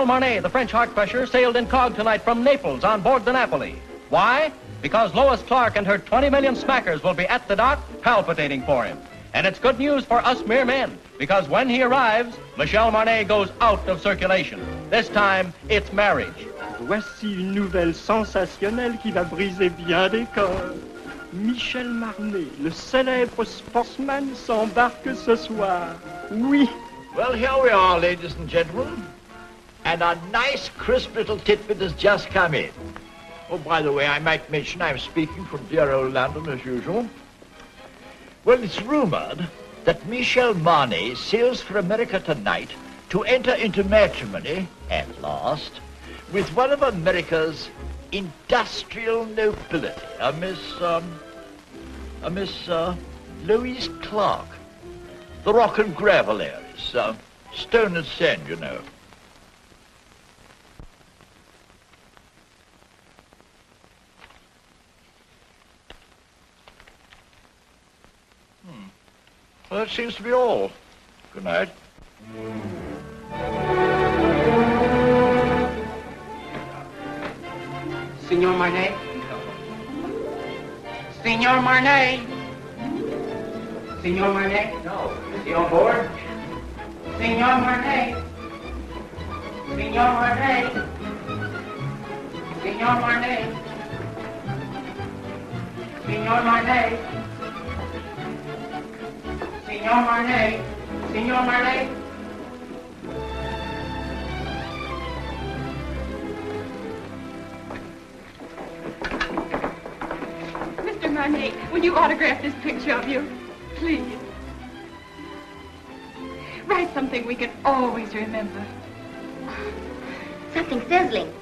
Michel Marnet, the French heart crusher, sailed incog tonight from Naples on board the Napoli. Why? Because Lois Clark and her 20 million smackers will be at the dock palpitating for him. And it's good news for us mere men, because when he arrives, Michel Marnet goes out of circulation. This time, it's marriage. Voici une nouvelle sensationnelle qui va briser bien des corps. Michel Marnet, le célèbre sportsman, s'embarque ce soir. Oui. Well, here we are, ladies and gentlemen. And a nice, crisp little tidbit has just come in. Oh, by the way, I might mention I'm speaking from dear old London as usual. Well, it's rumored that Michel Marnet sails for America tonight to enter into matrimony, at last, with one of America's industrial nobility, a Miss Lois Clark. The rock and gravel areas, stone and sand, you know. Well, that seems to be all. Good night. Signor Marnet? Signor Marnet? Signor Marnet? No. Is he on board? Signor Marnet? Signor Marnet? Signor Marnet? Signor Marnet? Signor Marnet? Signor Marnet? Mr. Marnet, will you autograph this picture of you? Please. Write something we can always remember. Something sizzling.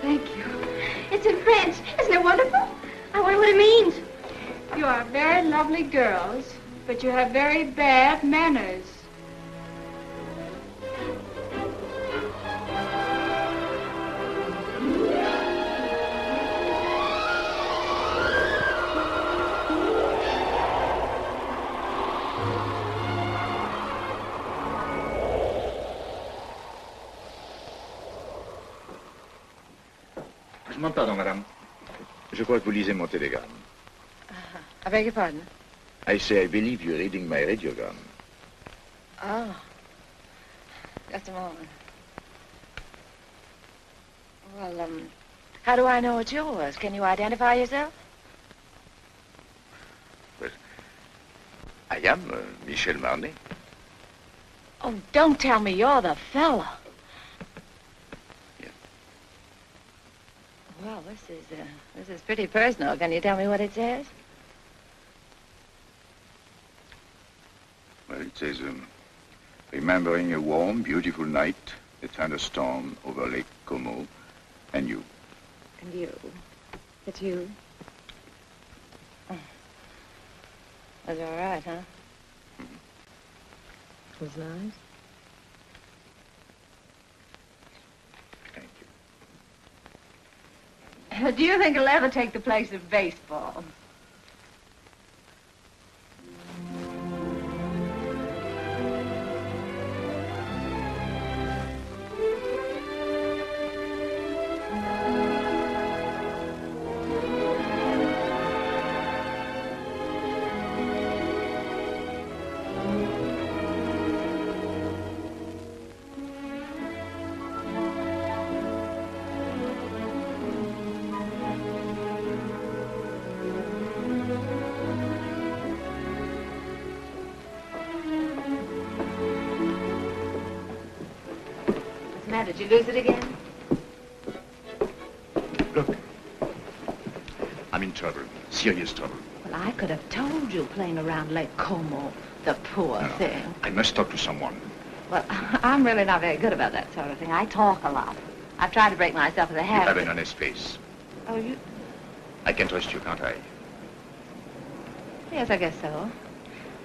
Thank you. It's in French. Isn't it wonderful? I wonder what it means. You are very lovely girls, but you have very bad manners. Pardon, madame. Je crois que vous lisez mon télégramme. I beg your pardon? I say I believe you're reading my radiogram. Oh. Just a moment. Well, how do I know it's yours? Can you identify yourself? Well, I am Michel Marnet. Oh, don't tell me you're the fella. Well, this is pretty personal. Can you tell me what it says? Well, it says, remembering a warm, beautiful night, a thunderstorm over Lake Como, and you. And you. It's you. Oh. That's all right, huh? Mm-hmm. It was nice. Do you think it'll ever take the place of baseball? Did you lose it again? Look. I'm in trouble. Serious trouble. Well, I could have told you playing around Lake Como. The poor thing. I must talk to someone. Well, I'm really not very good about that sort of thing. I talk a lot. I've tried to break myself of the habit. You have an honest face. Oh, you... I can trust you, can't I? Yes, I guess so.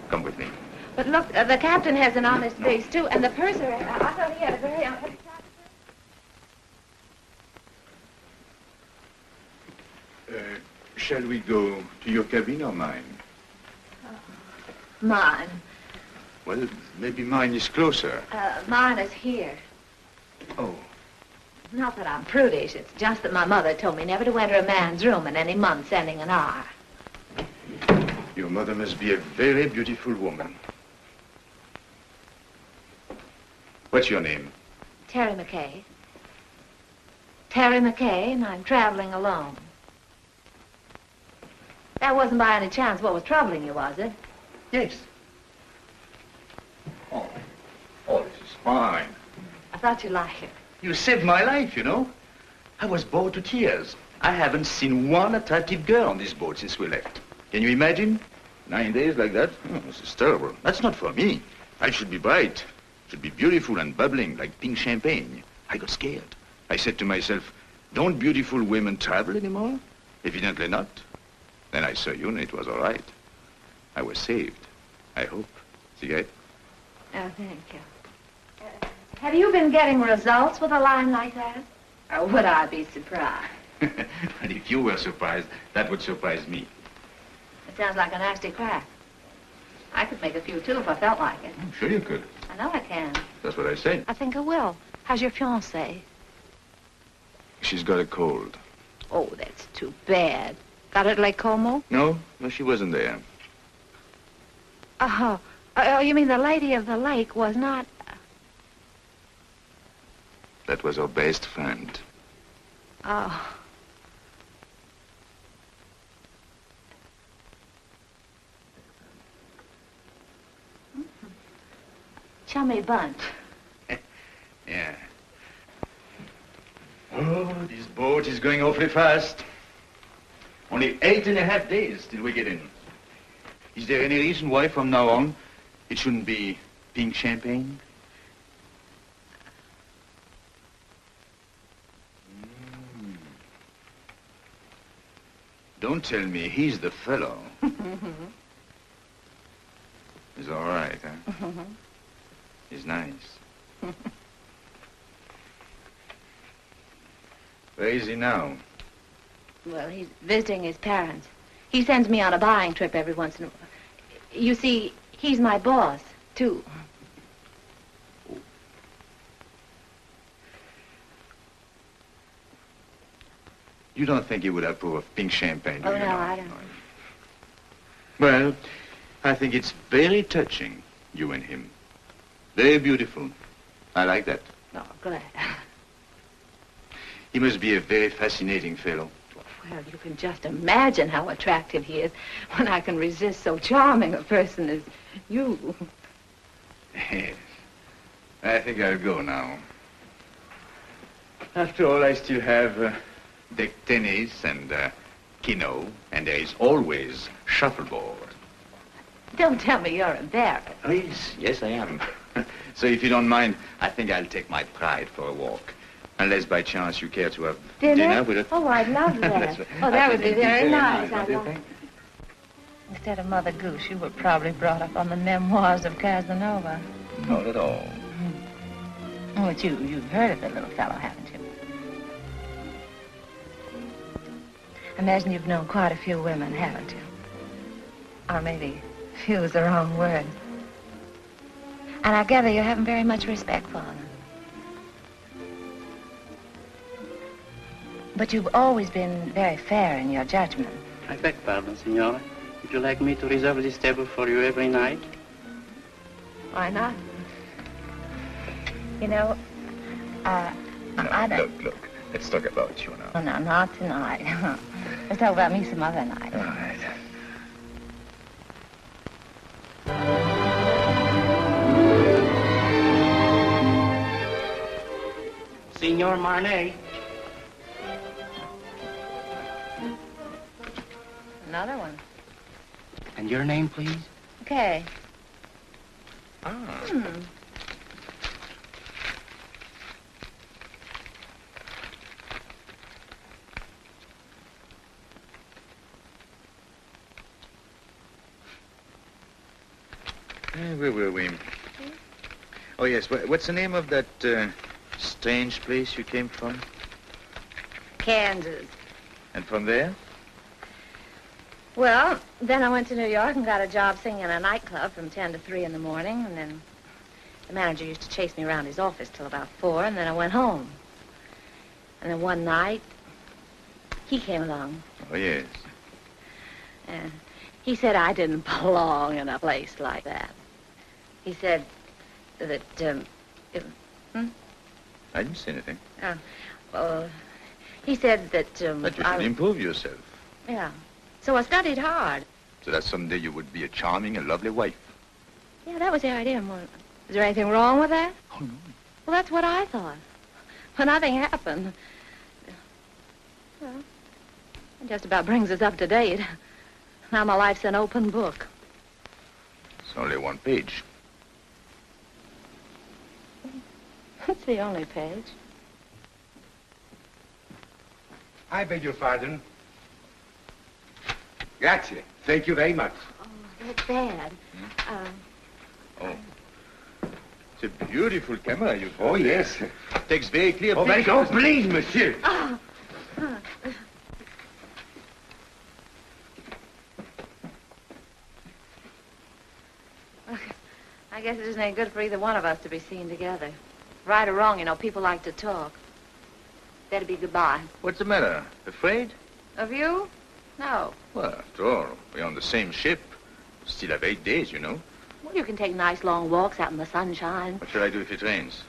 Come with me. But look, the captain has an honest face, too, and the purser, I thought he had a very honest... Shall we go to your cabin or mine? Mine. Well, maybe mine is closer. Mine is here. Oh. Not that I'm prudish. It's just that my mother told me never to enter a man's room in any month ending in R. Your mother must be a very beautiful woman. What's your name? Terry McKay. Terry McKay, and I'm traveling alone. That wasn't by any chance what was troubling you, was it? Yes. Oh, this is fine. I thought you'd like it. You saved my life, you know. I was bored to tears. I haven't seen one attractive girl on this boat since we left. Can you imagine? 9 days like that? Oh, this is terrible. That's not for me. I should be bright. Should be beautiful and bubbling like pink champagne. I got scared. I said to myself, don't beautiful women travel anymore? Evidently not. Then I saw you and it was all right. I was saved. I hope. Cigarette? Oh, thank you. Have you been getting results with a line like that? Or would I be surprised? And if you were surprised, that would surprise me. It sounds like a nasty crack. I could make a few, too, if I felt like it. I'm sure you could. I know I can. That's what I said. I think I will. How's your fiancée? She's got a cold. Oh, that's too bad. Got it at Lake Como? No, she wasn't there. Oh, you mean the lady of the lake was not... That was her best friend. Oh. Chummy bunch. Yeah. Oh, this boat is going awfully fast. Only 8.5 days till we get in. Is there any reason why from now on it shouldn't be pink champagne? Don't tell me he's the fellow. He's all right, huh? He's nice. Where is he now? Well, he's visiting his parents. He sends me on a buying trip every once in a while. You see, he's my boss, too. You don't think he would approve of pink champagne, do Oh, you? no, I don't. Well, I think it's very touching, you and him. Very beautiful. I like that. Oh, glad. He must be a very fascinating fellow. Well, you can just imagine how attractive he is when I can resist so charming a person as you. Yes. I think I'll go now. After all, I still have deck tennis and keno, and there is always shuffleboard. Don't tell me you're embarrassed. Oh, yes, I am. So if you don't mind, I think I'll take my pride for a walk. Unless by chance you care to have dinner with us. Oh, I'd love that. Oh, that would be very nice. I'd love it. Instead of Mother Goose, you were probably brought up on the memoirs of Casanova. Not at all. Oh, but you've heard of the little fellow, haven't you? I imagine you've known quite a few women, haven't you? Or maybe few is the wrong word. And I gather you haven't very much respect for them. But you've always been very fair in your judgment. I beg pardon, Signora. Would you like me to reserve this table for you every night? Why not? You know, I don't... Look. Let's talk about you now. Oh, no, not tonight. Let's talk about me some other night. All right. Signor Marnet. Another one. And your name, please? Okay. Ah. Where were we? Oh, yes. What's the name of that strange place you came from? Kansas. And from there? Well, then I went to New York and got a job singing in a nightclub from 10 to 3 in the morning, and then the manager used to chase me around his office till about 4, and then I went home. And then one night, he came along. Oh, yes. And he said I didn't belong in a place like that. He said that, I didn't say anything. Well, he said that, That you should improve yourself. Yeah. So I studied hard. So that someday you would be a charming and lovely wife. Yeah, that was the idea. Is there anything wrong with that? Oh, no. Well, that's what I thought. But nothing happened. Well, it just about brings us up to date. Now my life's an open book. It's only one page. It's the only page. I beg your pardon. Grazie. Thank you very much. Oh, that's bad. Oh. It's a beautiful camera you've got. Oh, yes. Takes very clear Oh, very pictures. good. Please, monsieur. Oh. I guess it isn't any good for either one of us to be seen together. Right or wrong, you know, people like to talk. Better be goodbye. What's the matter? Afraid? Of you? No. Well, after all, we're on the same ship. Still have 8 days, you know. Well, you can take nice long walks out in the sunshine. What shall I do if it rains?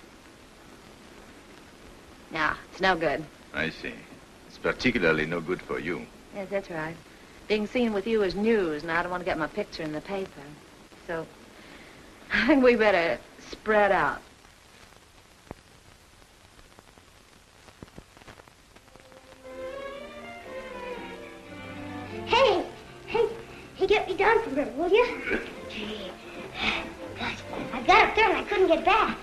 No, it's no good. I see. It's particularly no good for you. Yes, that's right. Being seen with you is news, and I don't want to get my picture in the paper. So, I think we better spread out. Hey, get me down from here, will you? Gee, gosh, I got up there and I couldn't get back.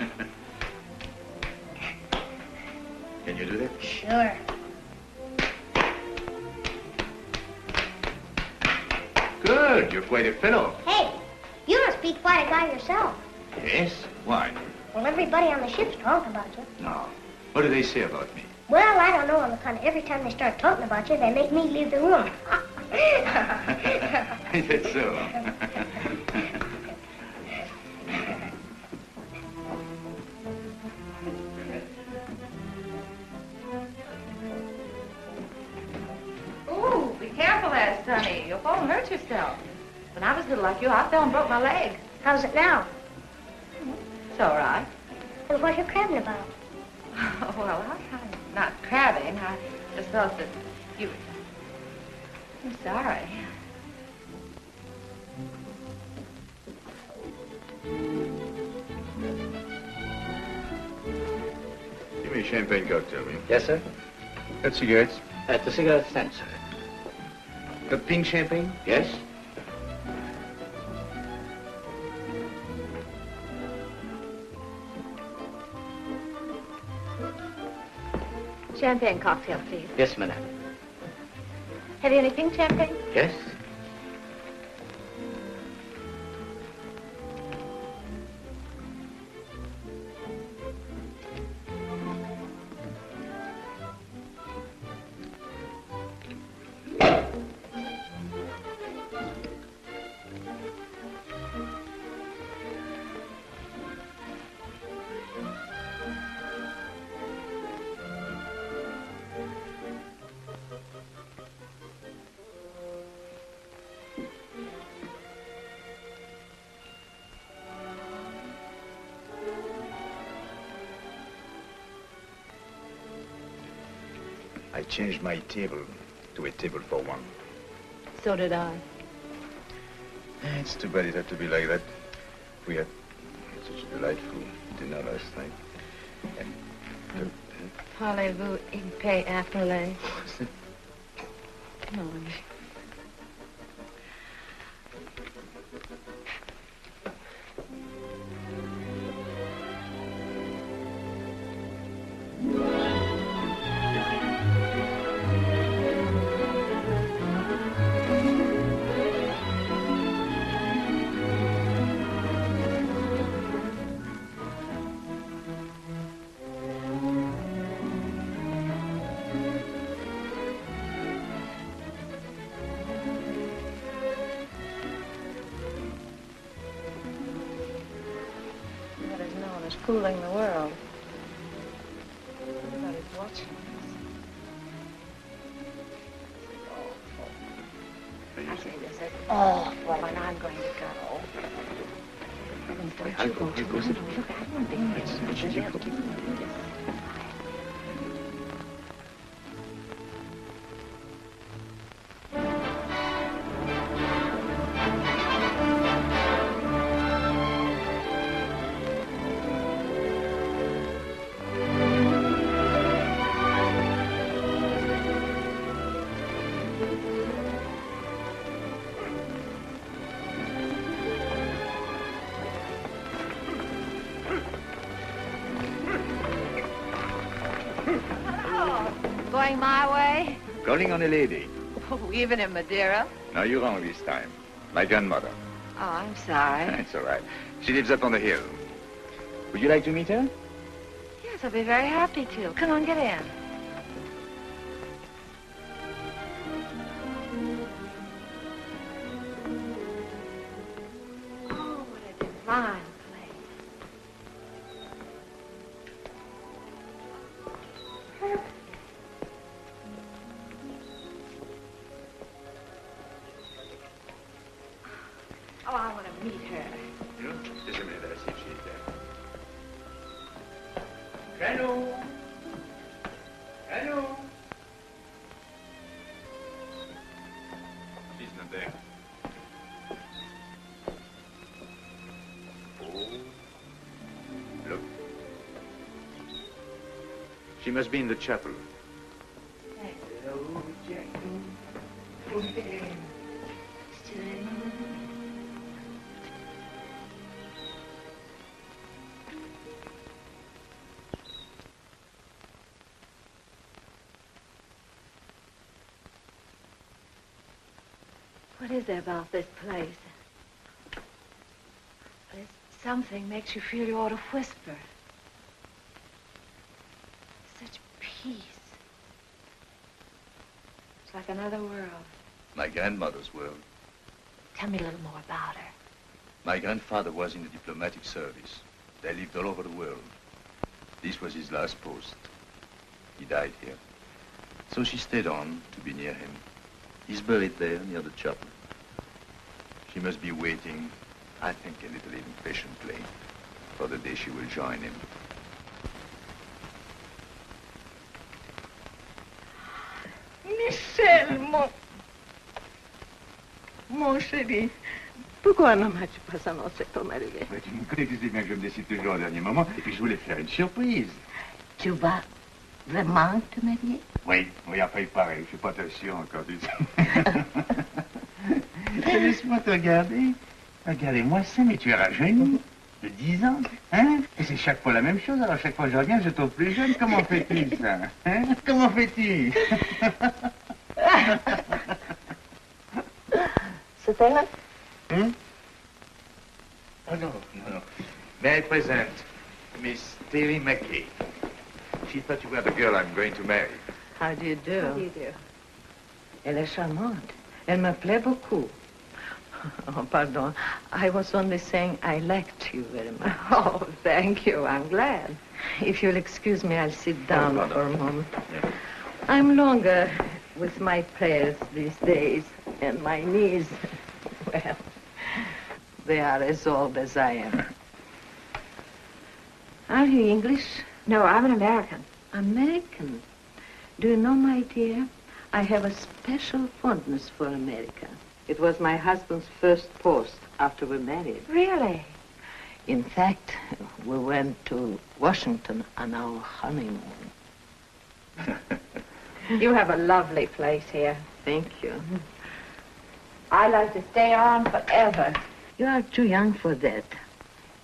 Can you do that? Sure. Good. You're quite a fellow. Hey, you must be quite a guy yourself. Yes? Why? Well, everybody on the ship's talking about you. No. What do they say about me? Well, I don't know on the kind of every time they start talking about you, they make me leave the room. Is that so? Ooh, be careful there, Sonny. You'll fall and hurt yourself. When I was little like you, I fell and broke my leg. How's it now? It's all right. Well, what are you crabbing about? Well, I'm not crabbing. I just thought that you... I'm sorry. Give me a champagne cocktail, will you? Yes, sir. Got cigarettes? At the cigarette stand, sir. Got pink champagne? Yes? Champagne cocktail, please. Yes, madame. Have you any pink champagne? Yes? I changed my table to a table for one. So did I. It's too bad it had to be like that. We had such a delightful dinner last night. And, Parlez-vous épais afterlay? Come on. fooling the world. Everybody's watching us. Awful. I say this is awful, and I'm going to go. Don't you go too. No, look, I don't think it's going my way? Calling on a lady. Oh, even in Madeira? No, you're wrong this time. My grandmother. Oh, I'm sorry. It's all right. She lives up on the hill. Would you like to meet her? Yes, I'll be very happy to. Come on, get in. Oh, what a divine place. Oh, I want to meet her. Just a minute, I'll see if she's there. Hello. Hello. She's not there. Oh. Look. She must be in the chapel. Hello, Jack. What is there about this place? There's something makes you feel you ought to whisper. Such peace. It's like another world. My grandmother's world. Tell me a little more about her. My grandfather was in the diplomatic service. They lived all over the world. This was his last post. He died here. So she stayed on to be near him. He's buried there near the chapel. She must be waiting, I think a little impatiently, for the day she will join him. Michel, mon chéri, pourquoi ne m'as-tu pas annoncé ton arrivée? Tu me connais, tu sais bien que je me décide toujours au dernier moment, et puis je voulais faire une surprise. Tu vas vraiment te marier? Oui, enfin, il paraît, je suis pas très sûr encore du tout. Laisse-moi te regarder. Regardez-moi ça, mais tu es rajeuni. De 10 ans, hein? Et c'est chaque fois la même chose, alors chaque fois que je reviens, je trouve plus jeune. Comment fais-tu, ça? Hein? Comment fais-tu? C'est elle? Hmm? Oh, non. May I present Miss Terry McKay. She thought you were the girl I'm going to marry. How do you do? How do you do? Elle est charmante. Elle me plaît beaucoup. Oh, pardon. I was only saying I liked you very much. Oh, thank you. I'm glad. If you'll excuse me, I'll sit down Oh, for a moment. Yeah. I'm longer with my prayers these days, and my knees, well, they are as old as I am. Are you English? No, I'm an American. American? Do you know, my dear, I have a special fondness for America. It was my husband's first post after we married. Really? In fact, we went to Washington on our honeymoon. You have a lovely place here. Thank you. I'd like to stay on forever. You are too young for that.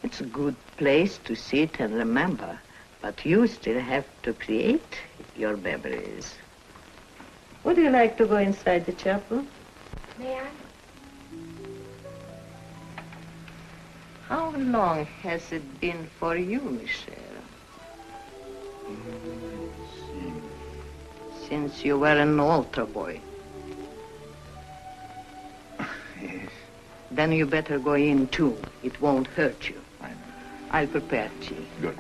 It's a good place to sit and remember, but you still have to create your memories. Would you like to go inside the chapel? May I? How long has it been for you, Michel? Since you were an altar boy. Yes. Then you better go in, too. It won't hurt you. I know. I'll prepare tea. Good.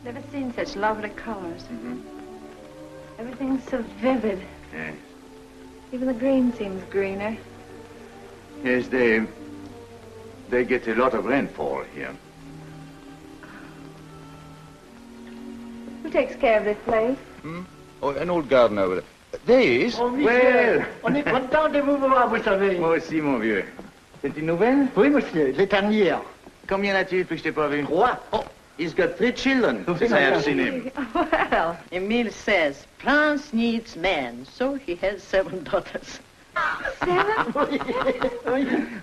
Never seen such lovely colors. Mm-hmm. Everything's so vivid. Yes. Even the green seems greener. Yes, they get a lot of rainfall here. Who takes care of this place? Hmm? Oh, an old gardener over there. There he is. Oh, Michel, Well, on est content de vous voir, vous savez. moi aussi, mon vieux. C'est une nouvelle? Oui, monsieur, les dernières. Combien a-t-il depuis que je t'ai pas vu? 3. Oh, he's got 3 children since I have seen him. Well, Emile says France needs men, so he has 7 daughters. 7?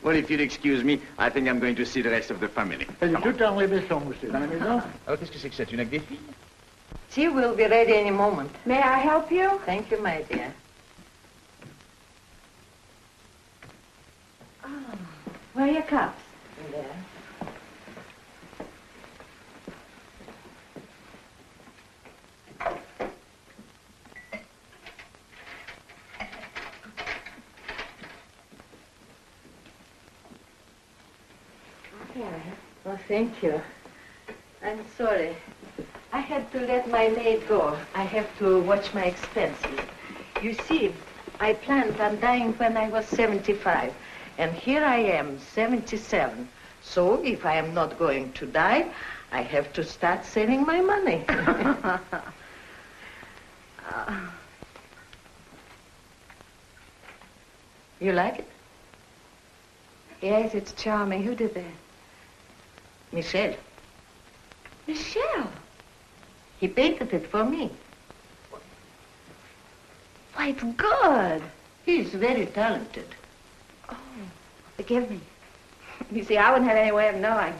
Well, if you'll excuse me, I think I'm going to see the rest of the family. Elle est toute en rémission, monsieur. Dans la maison? Alors, qu'est-ce que c'est que ça? Tu n'as que des filles? Tea will be ready any moment. May I help you? Thank you, my dear. Oh, where are your cups? There. Oh, thank you. I'm sorry. I had to let my maid go. I have to watch my expenses. You see, I planned on dying when I was 75, and here I am, 77. So if I am not going to die, I have to start saving my money. You like it? Yes, it's charming. Who did that? Michel. Michel. He painted it for me. Why, it's good. He's very talented. Oh, forgive me. You see, I wouldn't have any way of knowing.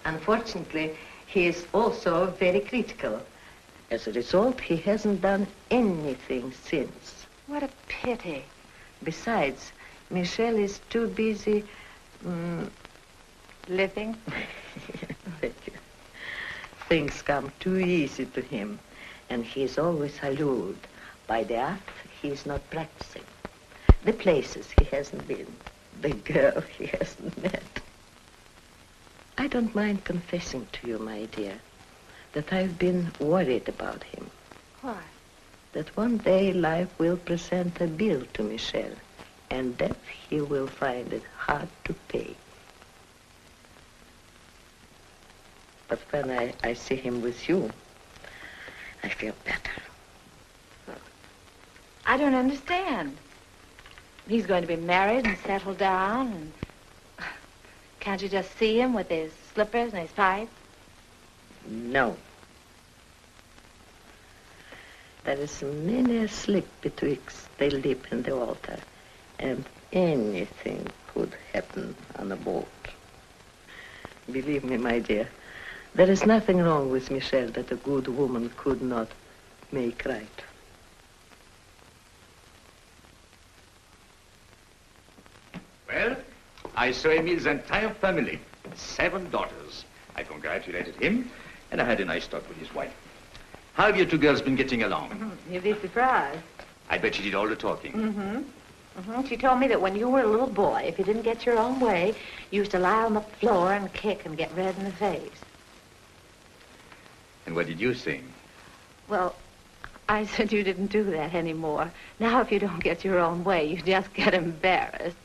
Unfortunately, he is also very critical. As a result, he hasn't done anything since. What a pity. Besides, Michel is too busy Living? Thank you. Things come too easy to him, and he is always allured by the art he is not practicing, the places he hasn't been, the girl he hasn't met. I don't mind confessing to you, my dear, that I've been worried about him. Why? That one day life will present a bill to Michel, and that he will find it hard to pay. But when I see him with you, I feel better. I don't understand. He's going to be married and settle down, and can't you just see him with his slippers and his pipe? No. There is many a slip betwixt the lip and the altar, and anything could happen on a boat. Believe me, my dear, there is nothing wrong with Michel that a good woman could not make right. Well, I saw Emile's entire family. 7 daughters. I congratulated him, and I had a nice talk with his wife. How have you two girls been getting along? You'd be surprised. I bet she did all the talking. She told me that when you were a little boy, if you didn't get your own way, you used to lie on the floor and kick and get red in the face. And what did you sing? Well, I said you didn't do that anymore. Now, if you don't get your own way, you just get embarrassed.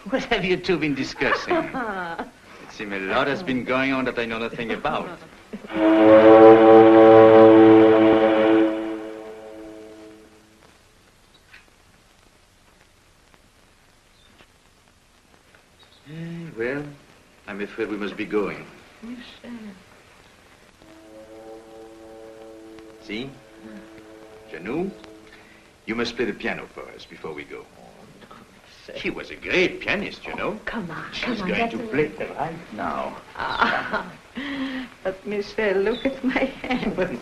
What have you two been discussing? It seems a lot has been going on that I know nothing about. Well, I'm afraid we must be going. See? Janou, you must play the piano for us before we go. She was a great pianist, you know. Come on, She's going to play right now. But, Michel, look at my hand.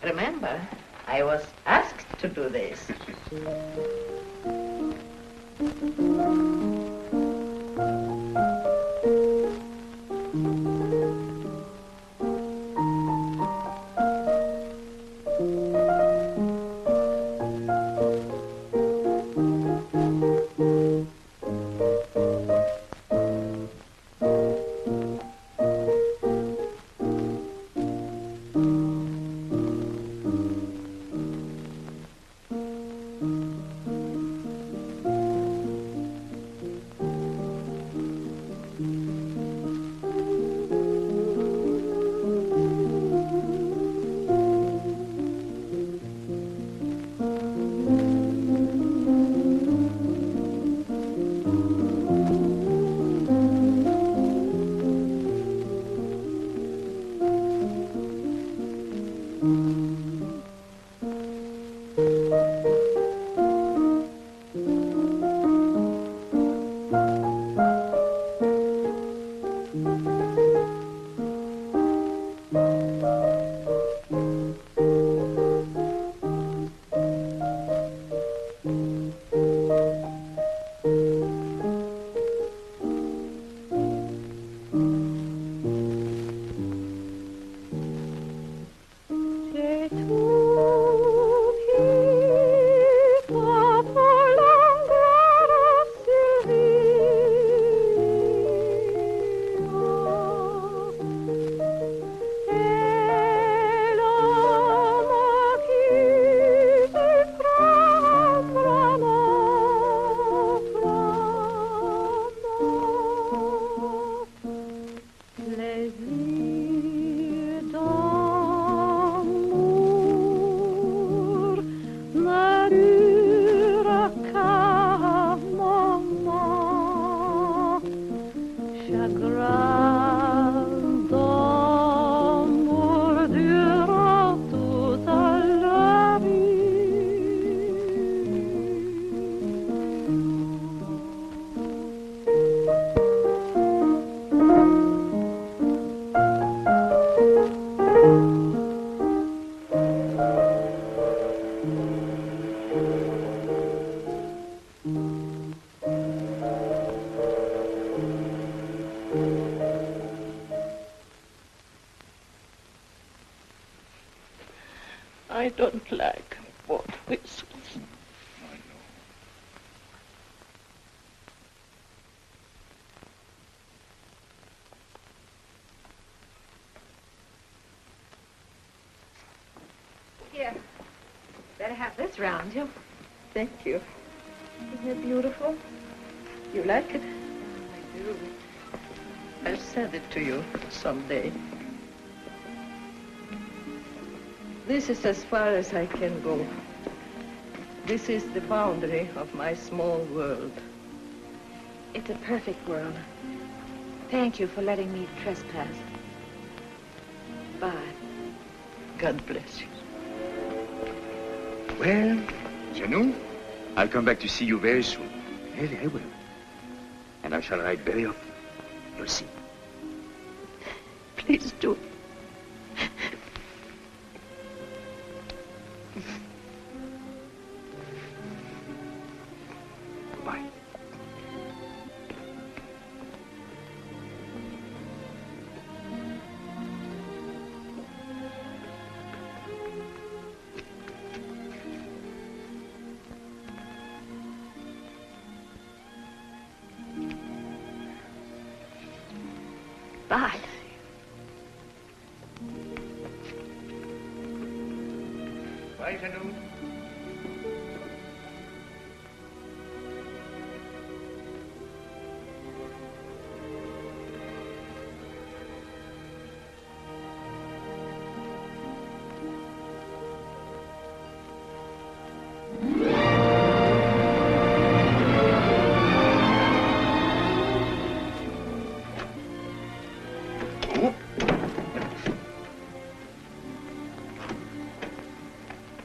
Remember, I was asked to do this. I don't like both whistles. I know. Here, better have this round you. Thank you. Isn't it beautiful? You like it? I do. I'll send it to you someday. This is as far as I can go. This is the boundary of my small world. It's a perfect world. Thank you for letting me trespass. Bye. God bless you. Well, Janou, I'll come back to see you very soon. Really, I will. And I shall write very often. You'll see. Please do. Goodbye. Bye. Bye, Janou.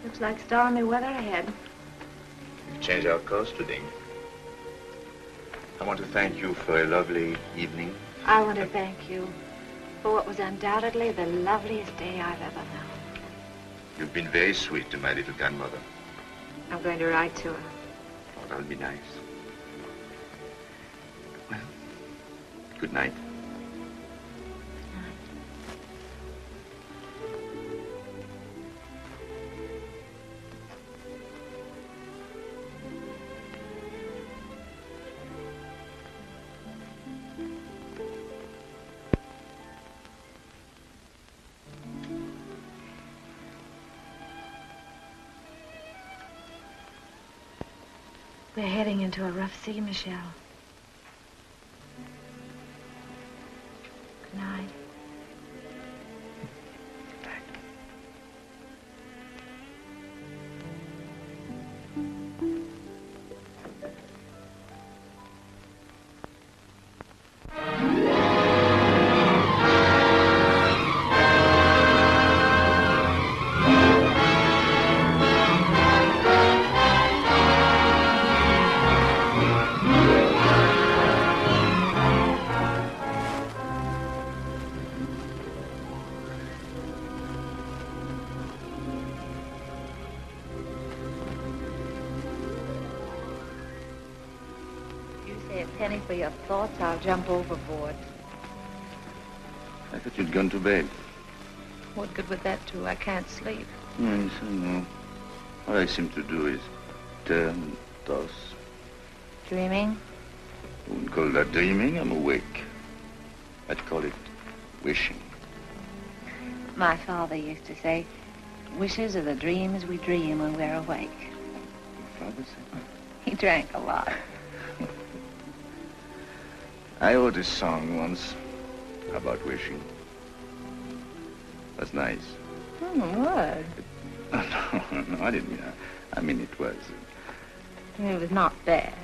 Looks like stormy weather ahead. We've changed our course today. I want to thank you for a lovely evening. I want to thank you for what was undoubtedly the loveliest day I've ever known. You've been very sweet to my little grandmother. I'm going to write to her. Oh, that'll be nice. Well, good night. We're heading into a rough sea, Michel. Good night. Penny for your thoughts, I'll jump overboard. I thought you'd gone to bed. What good would that do? I can't sleep. Yes, I know. All I seem to do is turn, toss. Dreaming? I wouldn't call that dreaming. I'm awake. I'd call it wishing. My father used to say, wishes are the dreams we dream when we're awake. Your father said? He drank a lot. I wrote a song once about wishing. That's nice. What? No, I didn't mean that. I mean, it was. It was not bad.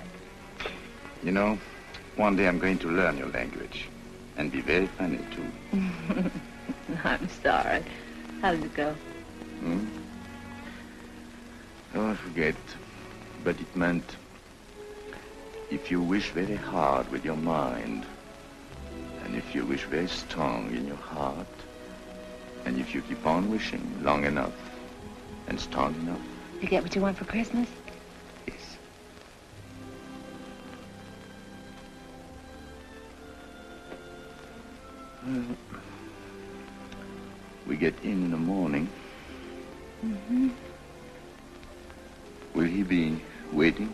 You know, one day I'm going to learn your language. And be very funny, too. I'm sorry. How did it go? Oh, I forget. But it meant, if you wish very hard with your mind, and if you wish very strong in your heart, and if you keep on wishing long enough and strong enough. You get what you want for Christmas? Yes. Well, we get in the morning. Mm-hmm. Will he be waiting?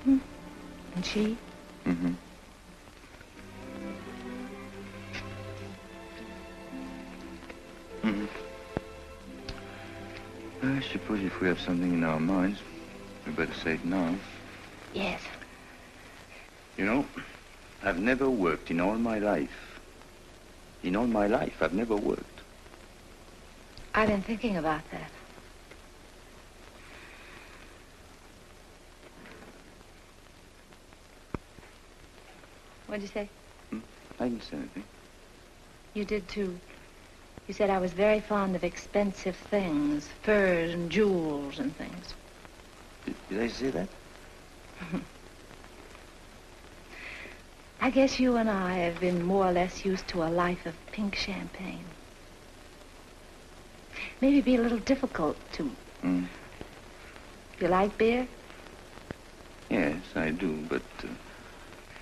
Mm-hmm. And she? Mm-hmm. Mm-hmm. I suppose if we have something in our minds, we better say it now. Yes. You know, I've never worked in all my life. In all my life, I've never worked. I've been thinking about that. What'd you say? I didn't say anything. You did too. You said I was very fond of expensive things, furs and jewels and things. Did I say that? I guess you and I have been more or less used to a life of pink champagne. Maybe be a little difficult to... You like beer? Yes, I do, but...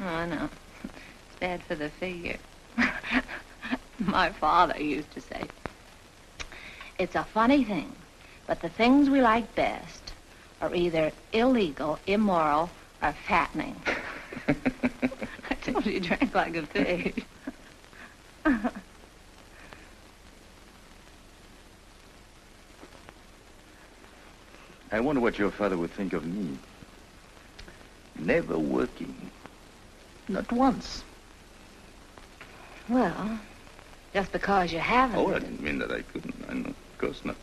Oh, no. It's bad for the figure. My father used to say, it's a funny thing, but the things we like best are either illegal, immoral, or fattening. I told you he drank like a pig. I wonder what your father would think of me. Never working. Not once. Well, just because you haven't. Oh, I didn't mean that I couldn't. I know, of course not.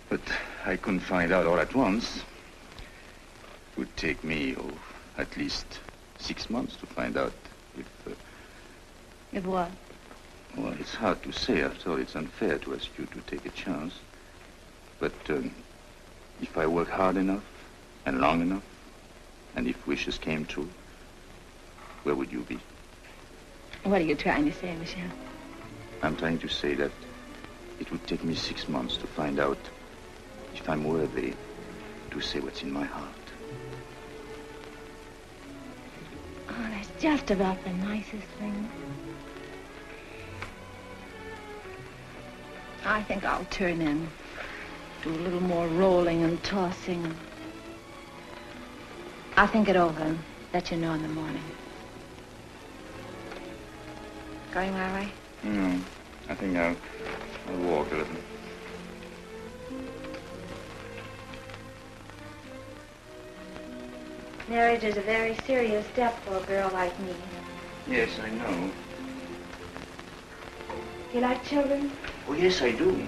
But I couldn't find out all at once. It would take me, at least 6 months to find out if... If what? Well, it's hard to say. After all, it's unfair to ask you to take a chance. But if I work hard enough and long enough, and if wishes came true, where would you be? What are you trying to say, Michel? I'm trying to say that it would take me 6 months to find out if I'm worthy to say what's in my heart. Oh, that's just about the nicest thing. I think I'll turn in. Do a little more rolling and tossing. I'll think it over and let you know in the morning. Going my way? No, I think I'll walk a little. Marriage is a very serious step for a girl like me. Yes, I know. You like children? Oh, yes, I do.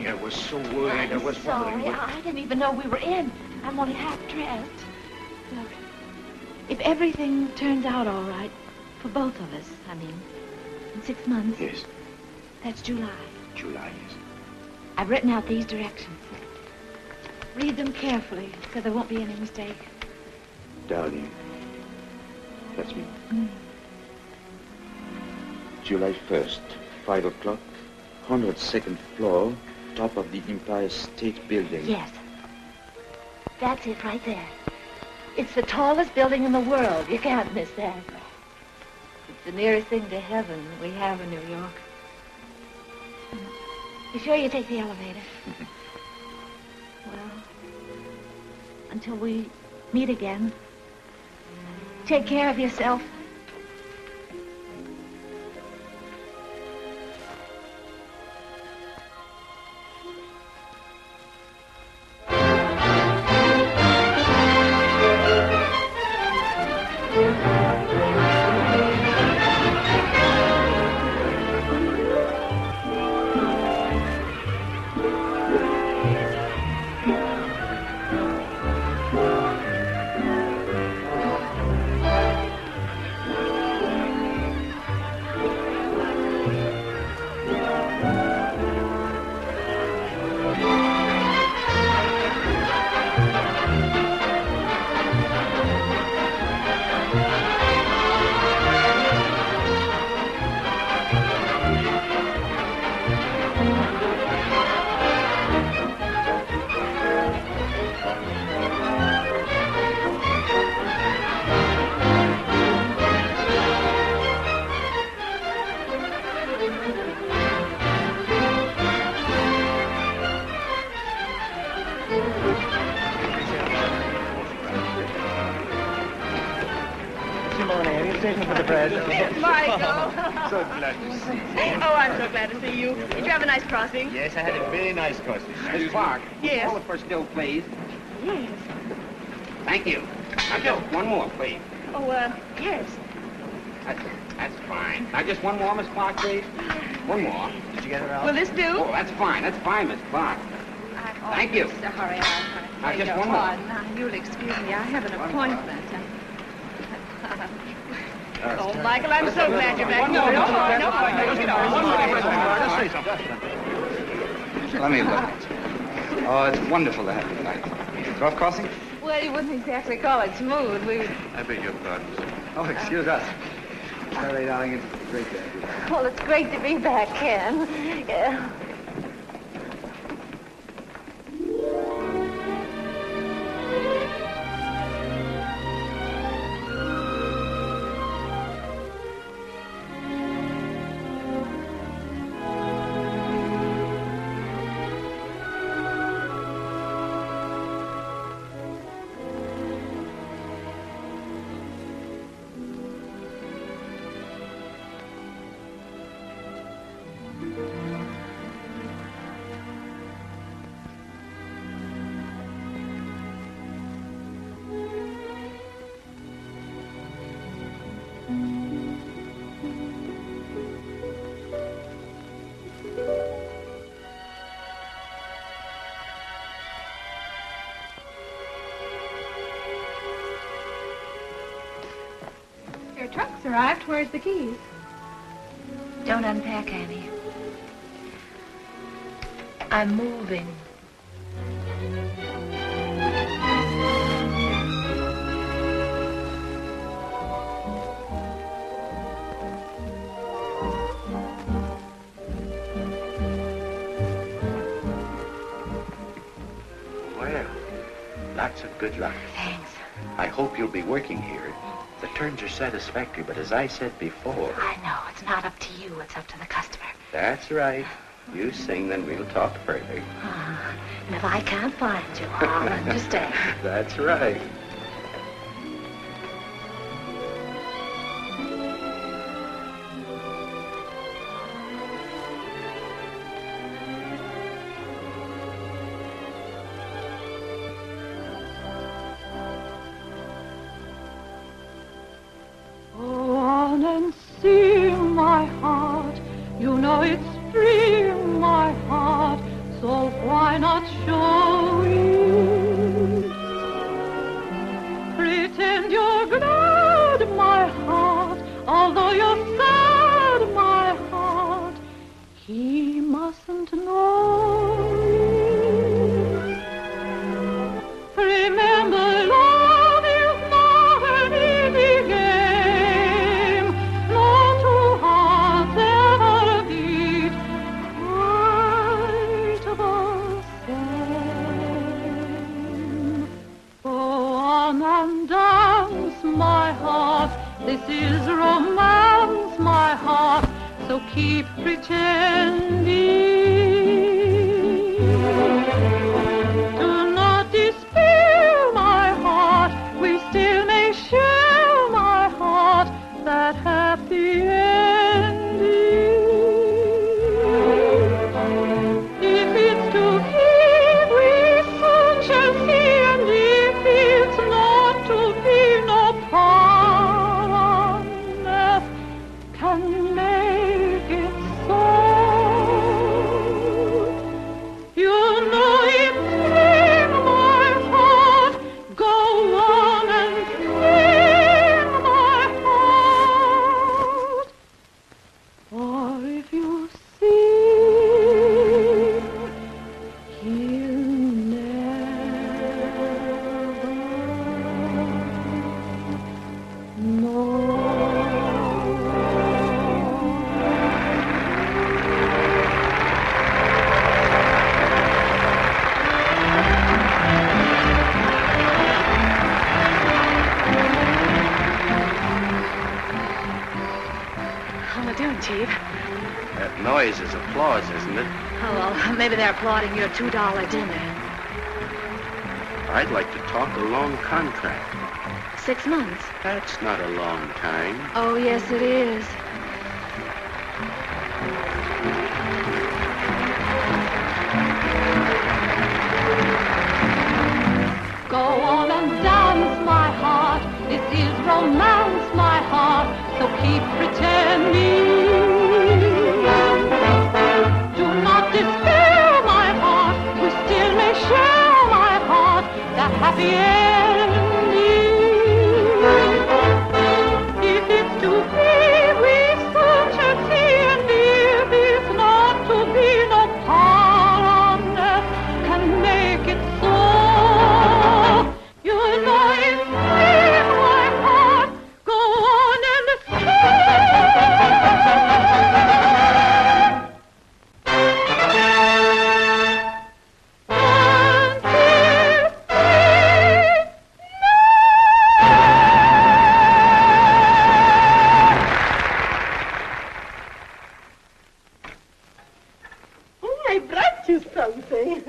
I was so worried. I was sorry. I didn't even know we were in. I'm only half dressed. Look, if everything turns out all right, for both of us, I mean, in 6 months. Yes. That's July. July, yes. I've written out these directions. Read them carefully, so there won't be any mistake. Darling, that's me. July 1st, 5 o'clock, 102nd floor, top of the Empire State Building. Yes. That's it right there. It's the tallest building in the world. You can't miss that. It's the nearest thing to heaven we have in New York. You sure you take the elevator? Well, until we meet again, take care of yourself. For the bread. Michael. So glad to see you. Oh, I'm so glad to see you. Did you have a nice crossing? Yes, I had a very nice crossing. Miss Clark, Yes. call it for still, please. Yes. Thank you. Now, just one more, please. Oh, yes. That's fine. Now, just one more, Miss Clark, please. One more. Did you get it out? Will this do? Oh, that's fine, Miss Clark. Thank you. Sorry, Now, just your one more. pardon. Now, you'll excuse me. I have an appointment. Oh, Michael, I'm so glad you're back. No, Let me look. Oh, it's wonderful to have you tonight. Golf crossing? Well, you wouldn't exactly call it smooth. I beg your pardon, sir. Oh, excuse us. Sorry, darling. It's great to have you. Well, it's great to be back, Ken. Yeah. Your truck's arrived. Where's the keys? Don't unpack, Annie. I'm moving. Well, lots of good luck. Thanks. I hope you'll be working here. The terms are satisfactory, but as I said before... I know. It's not up to you. It's up to the customer. That's right. You sing, then we'll talk further. And if I can't find you, I'll understand. That's right. Go on and sing, my heart. You know it's free, my heart. So why not show it? Pretend you're glad, my heart. Although you're sad, my heart. He mustn't know it. Remember, love is not an easy game. No two hearts ever beat quite the same. Go on and dance, my heart. This is romance, my heart. So keep pretending. Do not despair, my heart. We still may share, my heart, that happy ending. If it's to be, we soon shall see, and if it's not to be, no power on earth can make it so. You know it's in my heart. Go on and sing, my heart. Or if you sing, he'll never know. How am I doing, Chief? That noise is applause, isn't it? Oh, well, maybe they're applauding your $2 dinner. I'd like to talk a long contract. 6 months. That's not a long time. Oh, yes, it is. Go on and dance, my heart. This is romance, my heart. So keep pretending. Do not despair, my heart. We still may siendi. If it's to be, we soon shall see, and if it's not to be, no power on earth can make it so. You know it's in my heart, go on and I brought you something.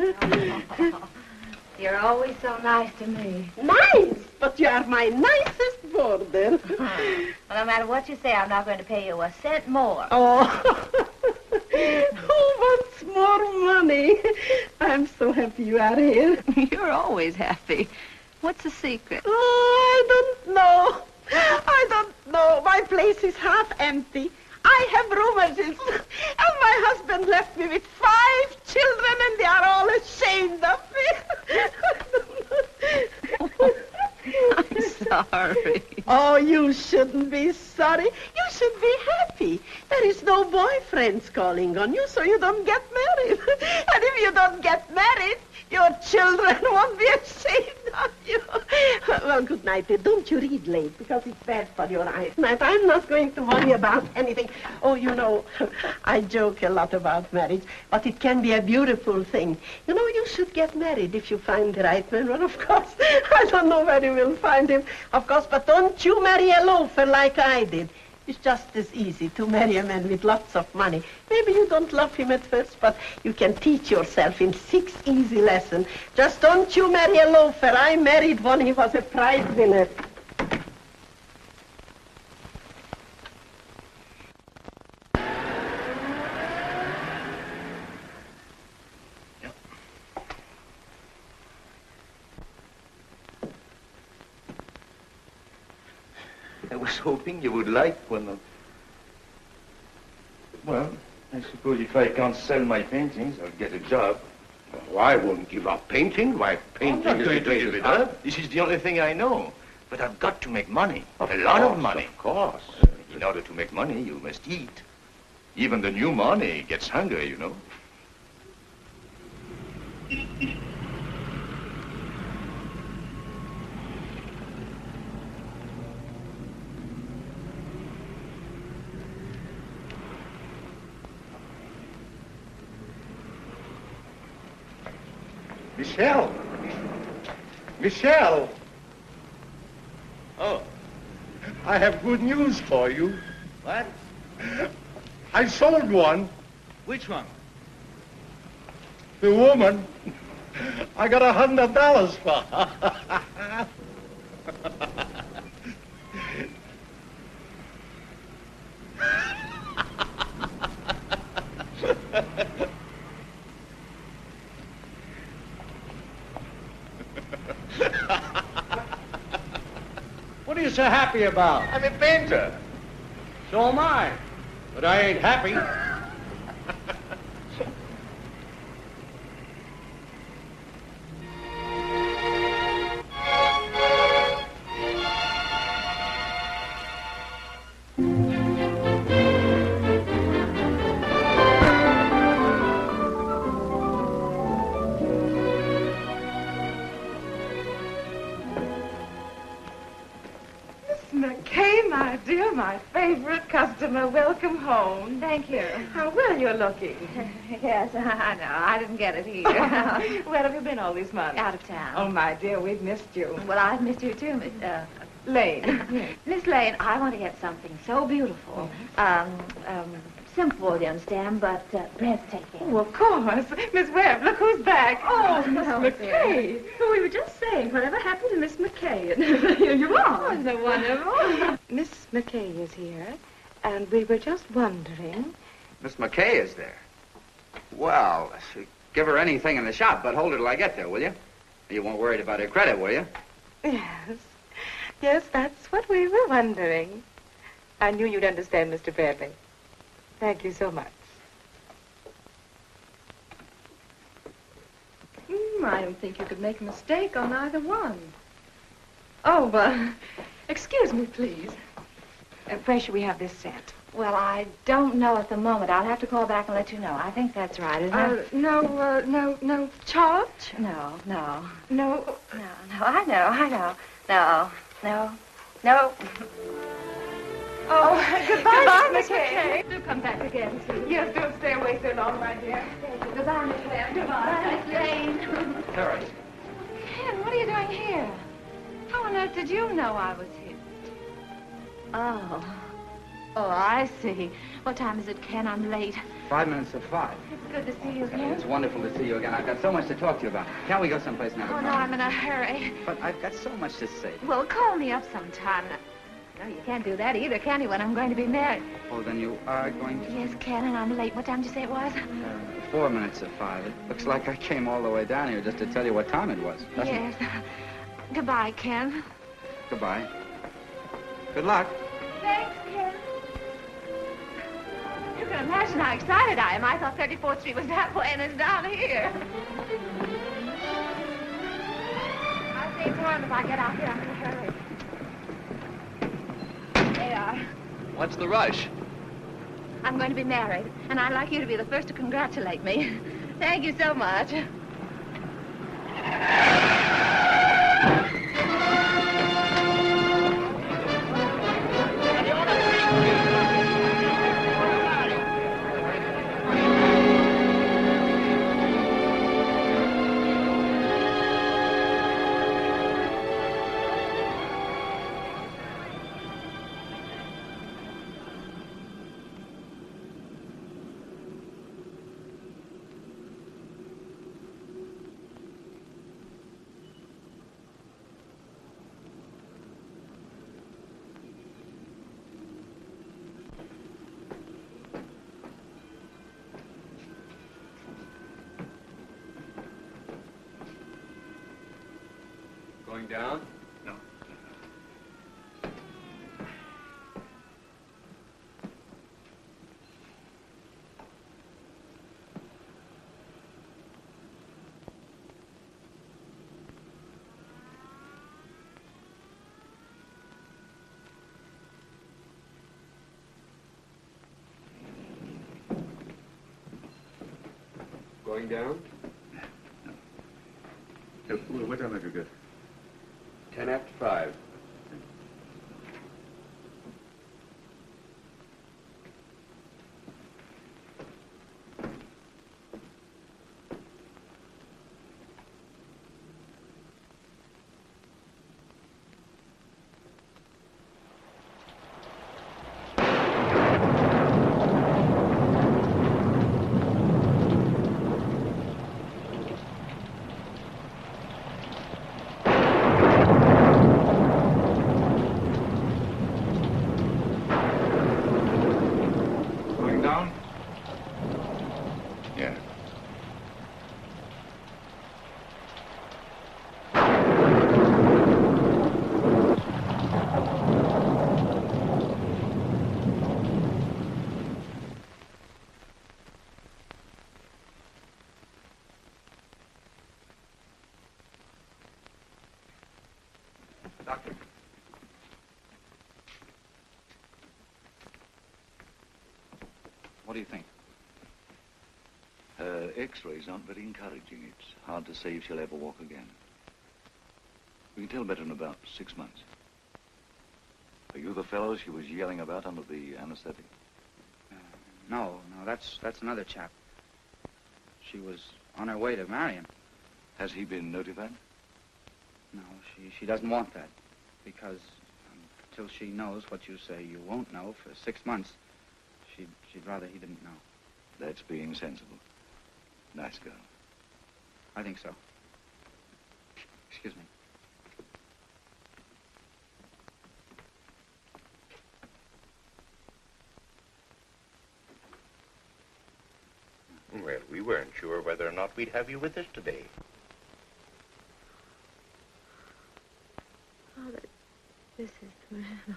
You're always so nice to me. Nice, but you are my nicest boarder. Well, no matter what you say, I'm not going to pay you a cent more. Oh, who wants more money? I'm so happy you are here. You're always happy. What's the secret? Oh, I don't know. I don't know. My place is half empty. I have rheumatism, and my husband left me with 5 children, and they are all ashamed of me. I'm sorry. Oh, you shouldn't be sorry. You should be happy. There is no boyfriends calling on you, so you don't get married. And if you don't get married, your children won't be ashamed of you. Well, good night. Don't you read late, because it's bad for your eyes. Night. I'm not going to worry about anything. Oh, you know, I joke a lot about marriage, but it can be a beautiful thing. You know, you should get married if you find the right man. Well, of course, I don't know where you will find him, of course, but don't you marry a loafer like I did. It's just as easy to marry a man with lots of money. Maybe you don't love him at first, but you can teach yourself in 6 easy lessons. Just don't you marry a loafer. I married one. He was a prize winner. I was hoping you would like one of... Well, I suppose if I can't sell my paintings, I'll get a job. Oh, I won't give up painting. Why, painting I'm not is going the to give greatest it art. up. This is the only thing I know. But I've got to make money. A lot of money. Of course. In order to make money, you must eat. Even the new money gets hungry, you know. Michel! Michel! Oh. I have good news for you. What? I sold one. Which one? The woman. I got $100 for her. What are you so happy about? I'm a painter. So am I. But I ain't happy. McKay, my dear, my favorite customer. Welcome home. Thank you. How well you're looking. Yes, I know. I didn't get it either. Where have you been all these months? Out of town. Oh, my dear, we've missed you. Well, I've missed you too, Miss Lane. Miss Lane, I want to get something so beautiful. Simple, you understand, but breathtaking. Oh, of course. Miss Webb, look who's back. Oh, Miss Oh, McKay. Oh, we were just saying, whatever happened to Miss McKay? And here you are. Oh, isn't it wonderful? Miss McKay is here, and we were just wondering. Miss McKay is there. Well, give her anything in the shop, but hold her till I get there, will you? You won't worry about her credit, will you? Yes. Yes, that's what we were wondering. I knew you'd understand, Mr. Bradley. Thank you so much. humor. I don't think you could make a mistake on either one. Oh, excuse me, please. Where should we have this set? Well, I don't know at the moment. I'll have to call back and let you know. I think that's right, isn't it? No charge? No. No. No, I know. No. Oh, goodbye, Miss McKay. Do come back again, please. Yes, don't stay away so long, my dear. Thank you. Goodbye, Miss Webb. Goodbye, Miss Lane. Terry. Ken, what are you doing here? How on earth did you know I was here? Oh, I see. What time is it, Ken? I'm late. 5 minutes to 5. It's good to see you again. It's wonderful to see you again. I've got so much to talk to you about. Can't we go someplace now? Oh, no, I'm in a hurry. But I've got so much to say. Well, call me up sometime. No, you can't do that either, can you, when I'm going to be married? Oh, then you are going to... Yes, Ken, and I'm late. What time did you say it was? 4 minutes to 5. It looks like I came all the way down here just to tell you what time it was, doesn't Yes. it? Goodbye, Ken. Goodbye. Good luck. Thanks, Ken. You can imagine how excited I am. I thought 34th Street was that way, and it's down here. I'll save time if I get out here. I'm in a hurry. They are. What's the rush? I'm going to be married, and I'd like you to be the first to congratulate me. Thank you so much. Going down? No. Going down? No. What time have you got? 10 after 5. Doctor. What do you think? Her x-rays aren't very encouraging. It's hard to say if she'll ever walk again. We can tell better in about 6 months. Are you the fellow she was yelling about under the anesthetic? No, that's another chap. She was on her way to marry him. Has he been notified? No, she doesn't want that. Because until she knows what you say you won't know for 6 months, she'd rather he didn't know. That's being sensible. Nice girl. I think so. Excuse me. Well, we weren't sure whether or not we'd have you with us today. Oh, this is the man.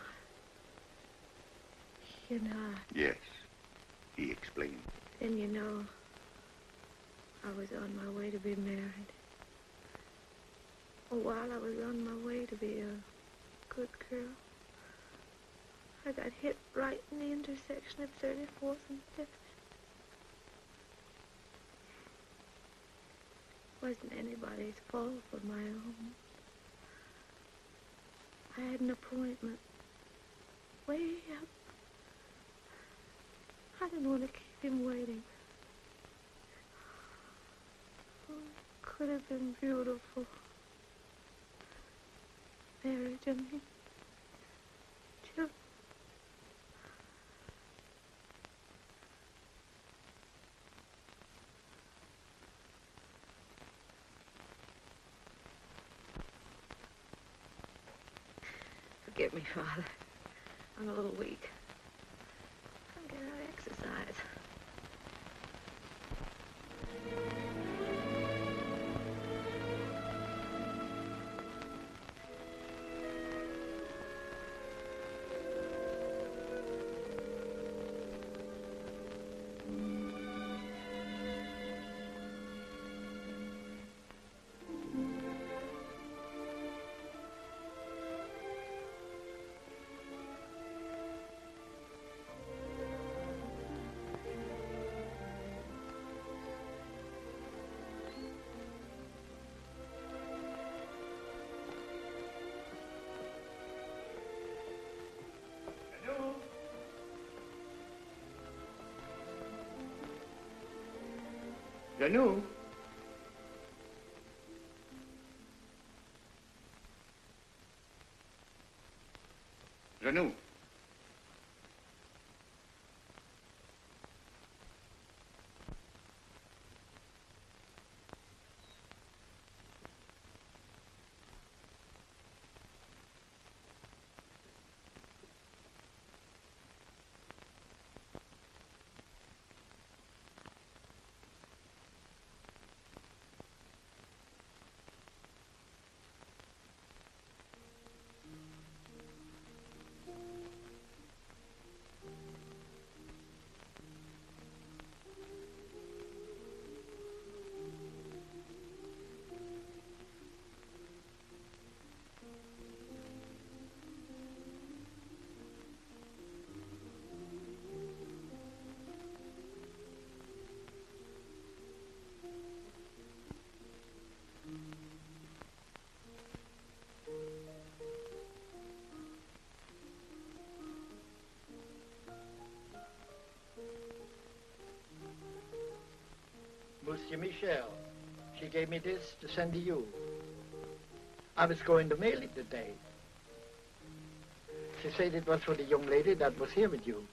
You know. Yes, he explained. Then you know, I was on my way to be married. while I was on my way to be a good girl, I got hit right in the intersection of 34th and 5th. Wasn't anybody's fault but my own. I had an appointment way up. I didn't want to keep him waiting. Oh, it could have been beautiful. Marriage and children. Forgive me, Father. I'm a little weak. I'll get out exercise. Janou? Janou? Monsieur Michel, she gave me this to send to you. I was going to mail it today. She said it was for the young lady that was here with you.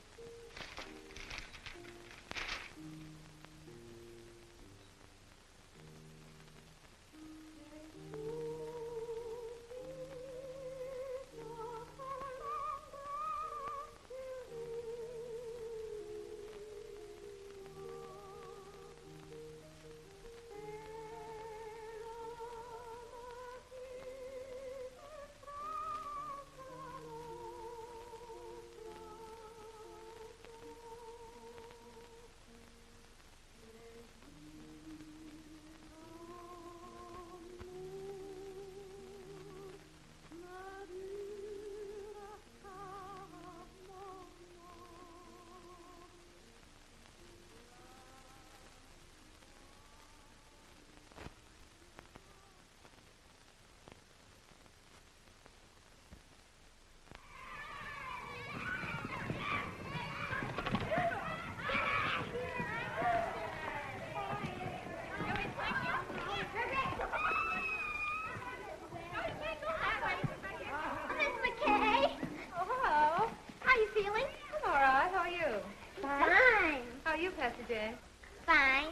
Fine.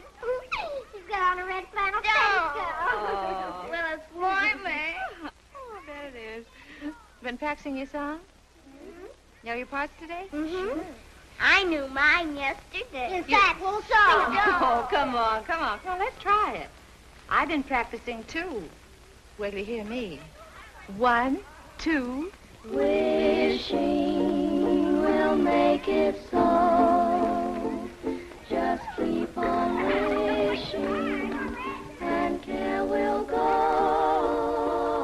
You've got on a red flannel petticoat. Well, it's warm, eh? Oh, I bet it is. Been practicing your song? Mm-hmm. Know your parts today? Mm-hmm. Sure. I knew mine yesterday. In fact, we'll sing. Oh, come on. Let's try it. I've been practicing, too. Wait till you hear me. 1, 2. Wishing will make it so. Just keep on wishing, and care will go.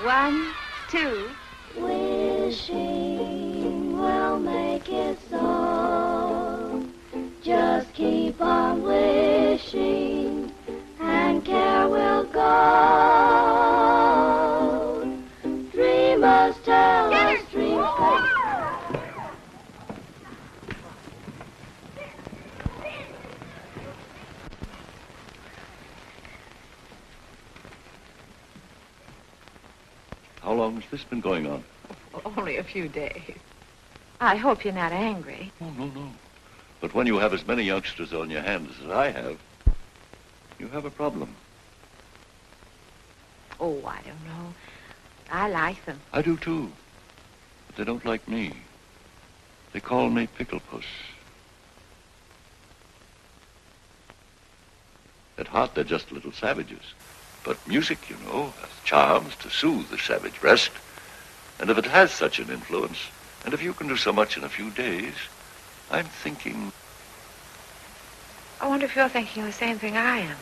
1, 2. Wishing will make it so. Just keep on wishing, and care will go. Dreamers tell us dreams come. How long has this been going on? Only a few days. I hope you're not angry. Oh, no. But when you have as many youngsters on your hands as I have, you have a problem. Oh, I don't know. I like them. I do, too. But they don't like me. They call me Pickle Puss. At heart, they're just little savages. But music, you know, has charms to soothe the savage breast. And if it has such an influence, and if you can do so much in a few days, I'm thinking... I wonder if you're thinking the same thing I am.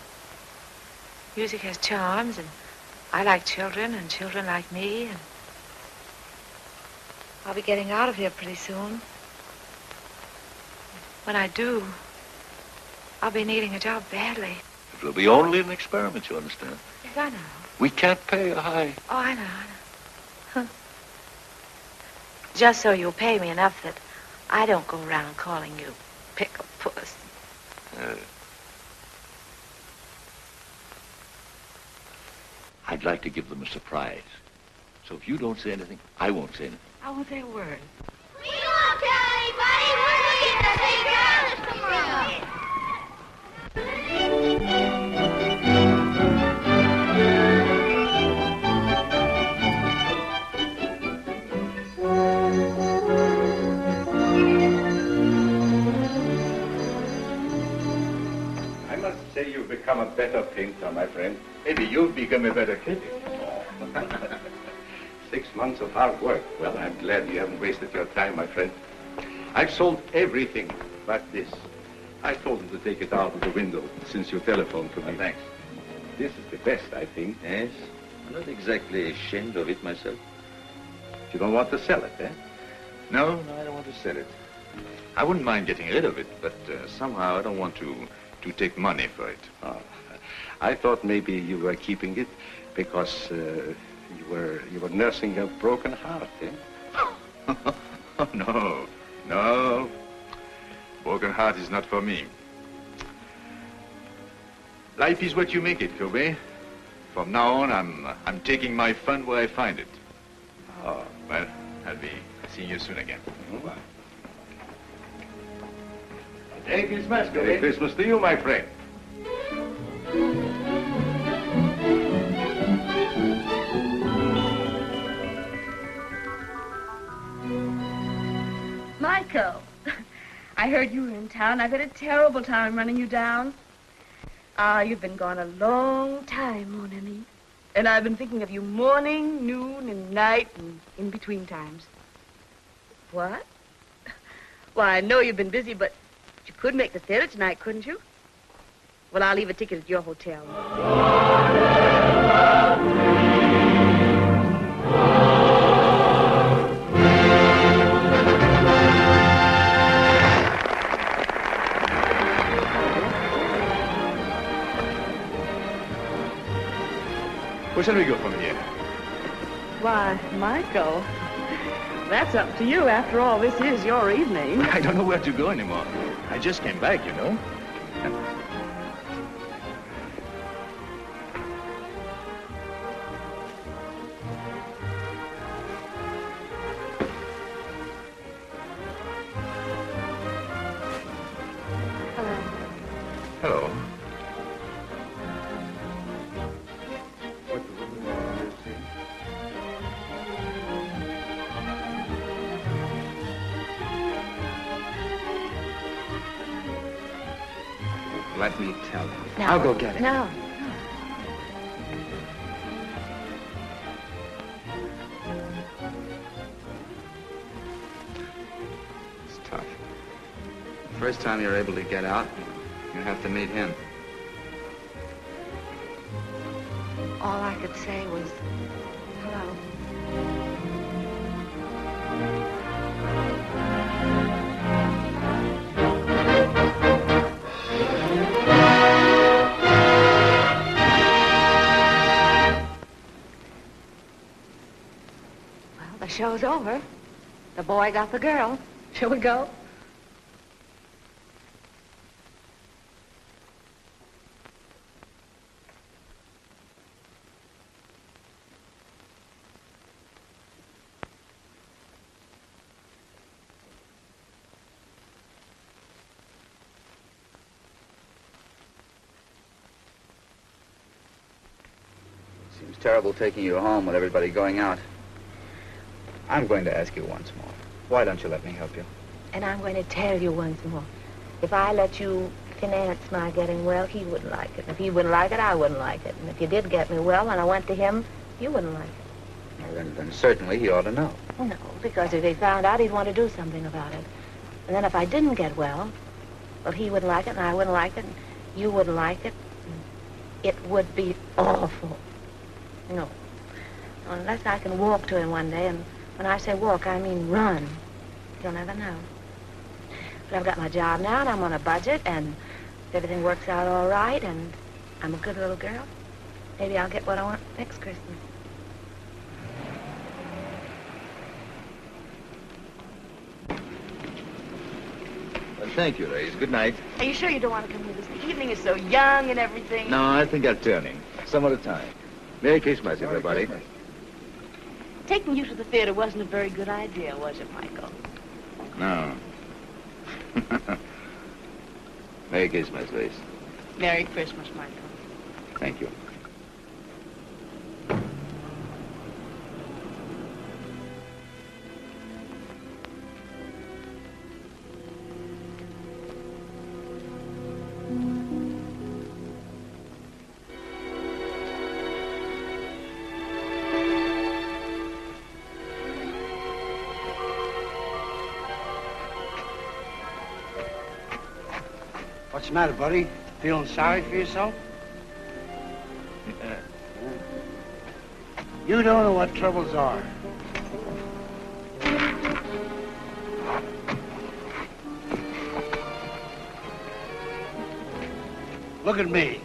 Music has charms, and I like children, and children like me, and I'll be getting out of here pretty soon. When I do, I'll be needing a job badly. It will be only an experiment, you understand? Yes, I know. We can't pay a high... Oh, I know. Huh. Just so you'll pay me enough that I don't go around calling you Pickle Puss. I'd like to give them a surprise. So if you don't say anything, I won't say anything. I won't say a word. We won't tell anybody. We're looking at the big girls tomorrow. I must say you've become a better painter, my friend. Maybe you've become a better critic. 6 months of hard work. Well, I'm glad you haven't wasted your time, my friend. I've sold everything but this. I told them to take it out of the window since you telephoned to me. Thanks. This is the best, I think. Yes. I'm not exactly ashamed of it myself. You don't want to sell it, eh? No, I don't want to sell it. I wouldn't mind getting rid of it, but somehow I don't want to take money for it. Oh, I thought maybe you were keeping it because you were nursing a broken heart, eh? Oh, no. Broken heart is not for me. Life is what you make it, Kobe. From now on, I'm taking my fun where I find it. Oh, well, I'll be seeing you soon again. Mm-hmm. Bye. Merry Christmas, Kobe. Merry Christmas to you, my friend. Michael, I heard you were in town. I've had a terrible time running you down. You've been gone a long time, mon ami. And I've been thinking of you morning, noon, and night, and in between times. What? Well, I know you've been busy, but you could make the theater tonight, couldn't you? Well, I'll leave a ticket at your hotel. Where shall we go from here? Why, Michael, that's up to you. After all, this is your evening. I don't know where to go anymore. I just came back, you know. Hello. Let me tell him. No. I'll go get it. No. It's tough. The first time you're able to get out, you have to meet him. All I could say was, Hello. Well, the show's over. The boy got the girl. Shall we go? Seems terrible taking you home with everybody going out. I'm going to ask you once more. Why don't you let me help you? And I'm going to tell you once more. If I let you finance my getting well, he wouldn't like it. If he wouldn't like it, I wouldn't like it. And if you did get me well and I went to him, you wouldn't like it. Well, then certainly he ought to know. No, because if he found out, he'd want to do something about it. And then if I didn't get well, he wouldn't like it and I wouldn't like it and you wouldn't like it. It would be awful. No. Unless I can walk to him one day, and when I say walk, I mean run. You'll never know. But I've got my job now, and I'm on a budget, and if everything works out all right, and I'm a good little girl, maybe I'll get what I want next Christmas. Well, thank you, ladies. Good night. Are you sure you don't want to come with us? The evening is so young and everything. No, I think I'll turn in. Some other time. Merry Christmas, everybody. Taking you to the theater wasn't a very good idea, was it, Michael? No. Merry Christmas, Grace. Merry Christmas, Michael. Thank you. What's the matter, buddy? Feeling sorry for yourself? You don't know what troubles are. Look at me.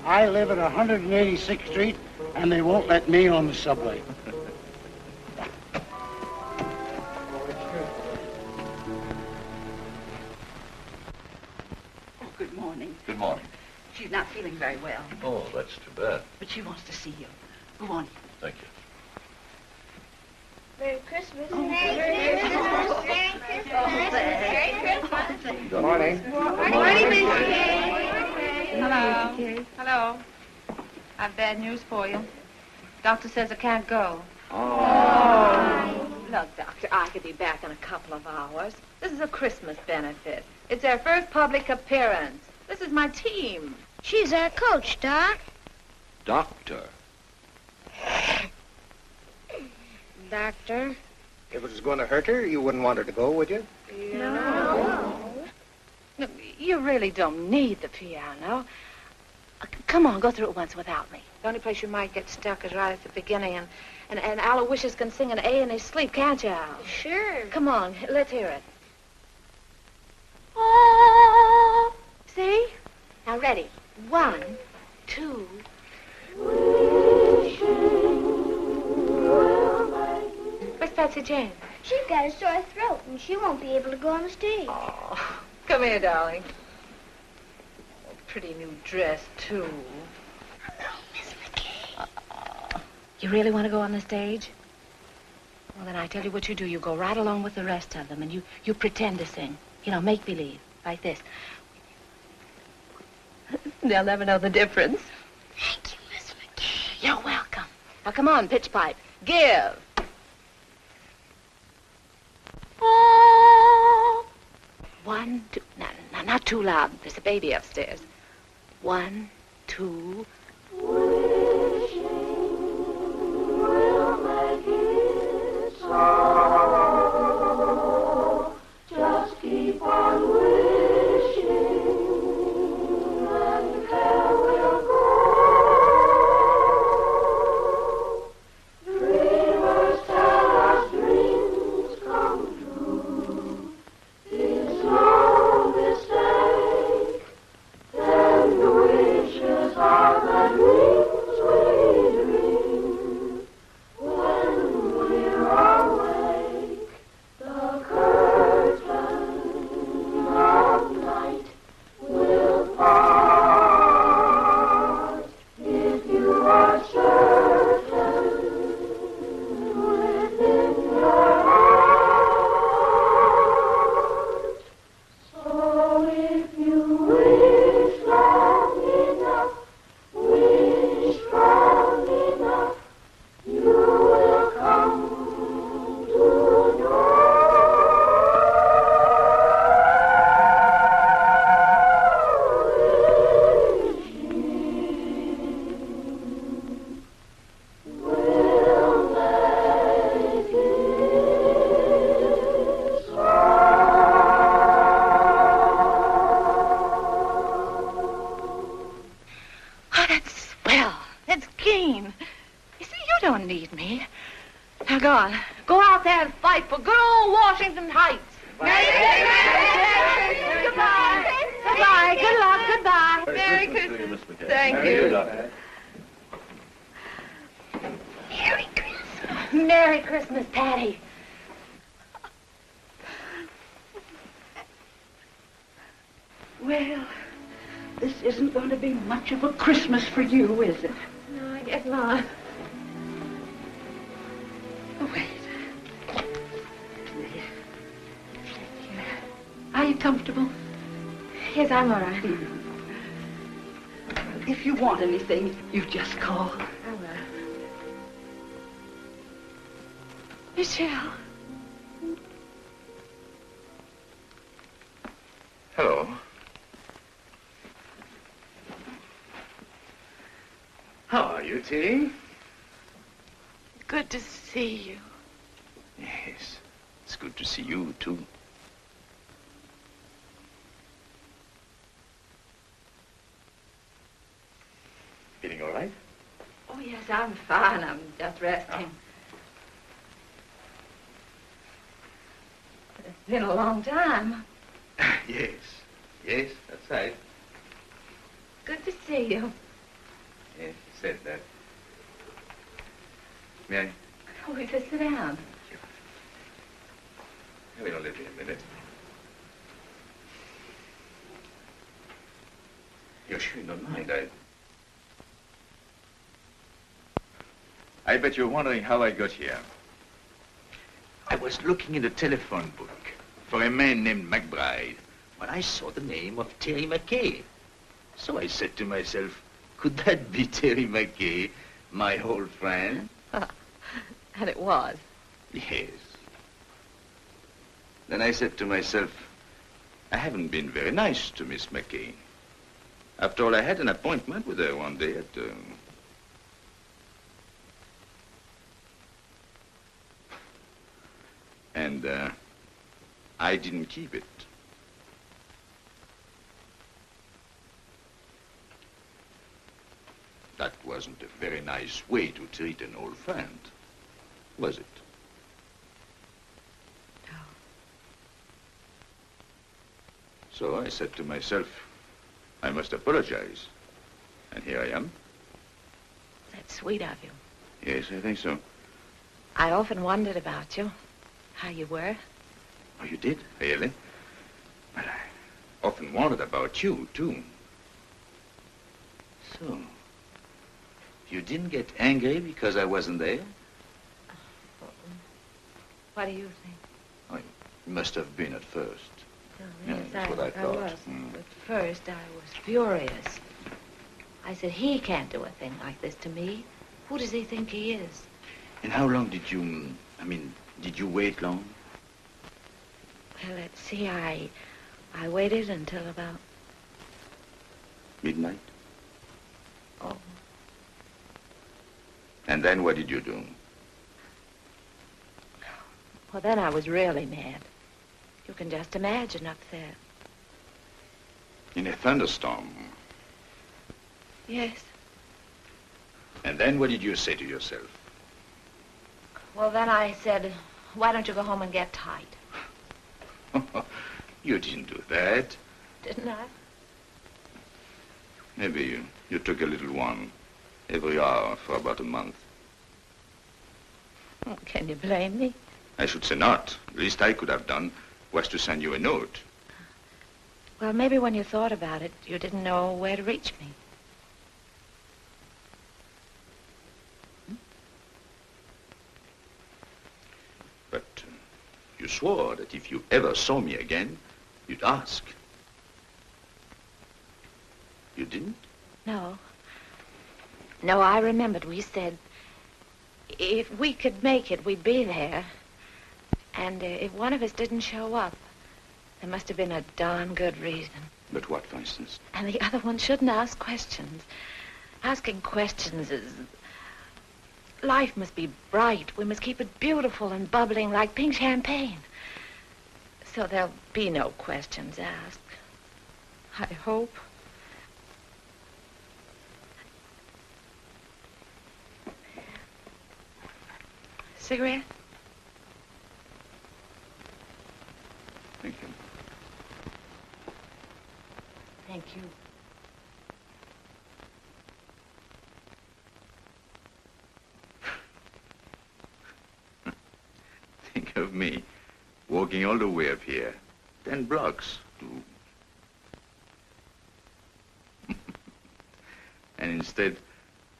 I live at 186th Street, and they won't let me on the subway. Good morning. Good morning. She's not feeling very well, Oh, that's too bad. but she wants to see you. Go on. Thank you. Merry Christmas. Merry Christmas. Merry Christmas. Good morning. Hello. Hello. I've bad news for you. Doctor says I can't go. Oh. Look, Doctor, I could be back in a couple of hours. This is a Christmas benefit. It's their first public appearance. This is my team. She's our coach, Doc. Doctor. Doctor. If it was going to hurt her, you wouldn't want her to go, would you? No. Look, you really don't need the piano. Come on, go through it once without me. The only place you might get stuck is right at the beginning, and Aloysius can sing an A in his sleep, can't you, Al? Sure. Come on, let's hear it. Oh, see? Now, ready. 1, 2. Where's Patsy Jane? She's got a sore throat, and she won't be able to go on the stage. Oh, come here, darling. Oh, pretty new dress, too. Hello, Miss McKay. You really want to go on the stage? Well, then I tell you what you do. You go right along with the rest of them, and you pretend to sing. You know, make believe, like this. They'll never know the difference. Thank you, Miss McKay. You're welcome. Now, come on, pitch pipe. Give. Oh. 1, 2. No, not too loud. There's a baby upstairs. 1, 2. Just keep on wishing, and care will go. need me. Now go on. Go out there and fight for good old Washington Heights. Goodbye. Goodbye. Good luck. Goodbye. Merry Christmas. To you, Miss McKay. Thank Merry you. Christmas. Merry Christmas. Merry Christmas, Patty. Well, this isn't going to be much of a Christmas for you, is it? No, I guess not. Oh, wait. Are you comfortable? Yes, I'm all right. If you want anything, you just call. I will. Michel. Hello. How are you, Terry? Good to see you. Yes, it's good to see you, too. Feeling all right? Oh, yes, I'm fine. I'm just resting. But it's been a long time. Yes, yes, that's right. Good to see you. Yes, you said that. May I? Oh, just sit down. Wait, don't let me a minute. You're sure you don't mind? I bet you're wondering how I got here. I was looking in the telephone book for a man named McBride when I saw the name of Terry McKay. So I said to myself, could that be Terry McKay, my old friend? And it was. Yes. Then I said to myself, I haven't been very nice to Miss McKay. After all, I had an appointment with her one day at... And I didn't keep it. That wasn't a very nice way to treat an old friend, was it? No. So I said to myself, I must apologize. And here I am. That's sweet of you. Yes, I think so. I often wondered about you, how you were. Oh, you did? Really? Well, I often wondered about you, too. So, you didn't get angry because I wasn't there? What do you think? Oh, you must have been at first. Oh, Yeah, yes, that's what I thought. was. At first, I was furious. I said, he can't do a thing like this to me. Who does he think he is? And how long did you, did you wait long? Well, let's see, I waited until about... Midnight? Oh. And then what did you do? Well, then I was really mad. You can just imagine up there. In a thunderstorm? Yes. And then what did you say to yourself? Well, then I said, why don't you go home and get tight? You didn't do that. Didn't I? Maybe you took a little one every hour for about a month. Oh, can you blame me? I should say not. The least I could have done was to send you a note. Well, maybe when you thought about it, you didn't know where to reach me. But you swore that if you ever saw me again, you'd ask. You didn't? No. No, I remembered we said if we could make it, we'd be there. And if one of us didn't show up, there must have been a darn good reason. But what, for instance? And the other one shouldn't ask questions. Asking questions is... Life must be bright. We must keep it beautiful and bubbling like pink champagne. So there'll be no questions asked. I hope. Cigarette? Thank you. Thank you. Think of me, walking all the way up here, 10 blocks to... And instead,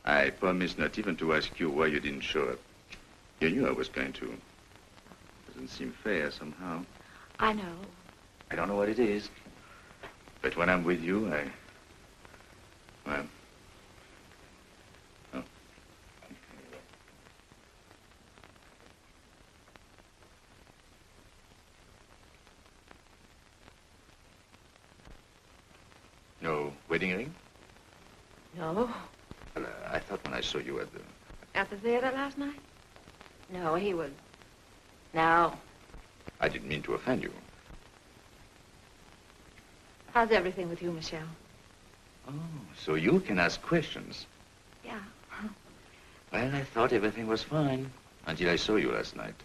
I promised not even to ask you why you didn't show up. You knew I was going to. Doesn't seem fair somehow. I know. I don't know what it is. But when I'm with you, well... Oh. No wedding ring? No. Well, I thought when I saw you at the... At the theater last night? No, he would. No. I didn't mean to offend you. How's everything with you, Michel? Oh, so you can ask questions. Yeah. Well, I thought everything was fine until I saw you last night.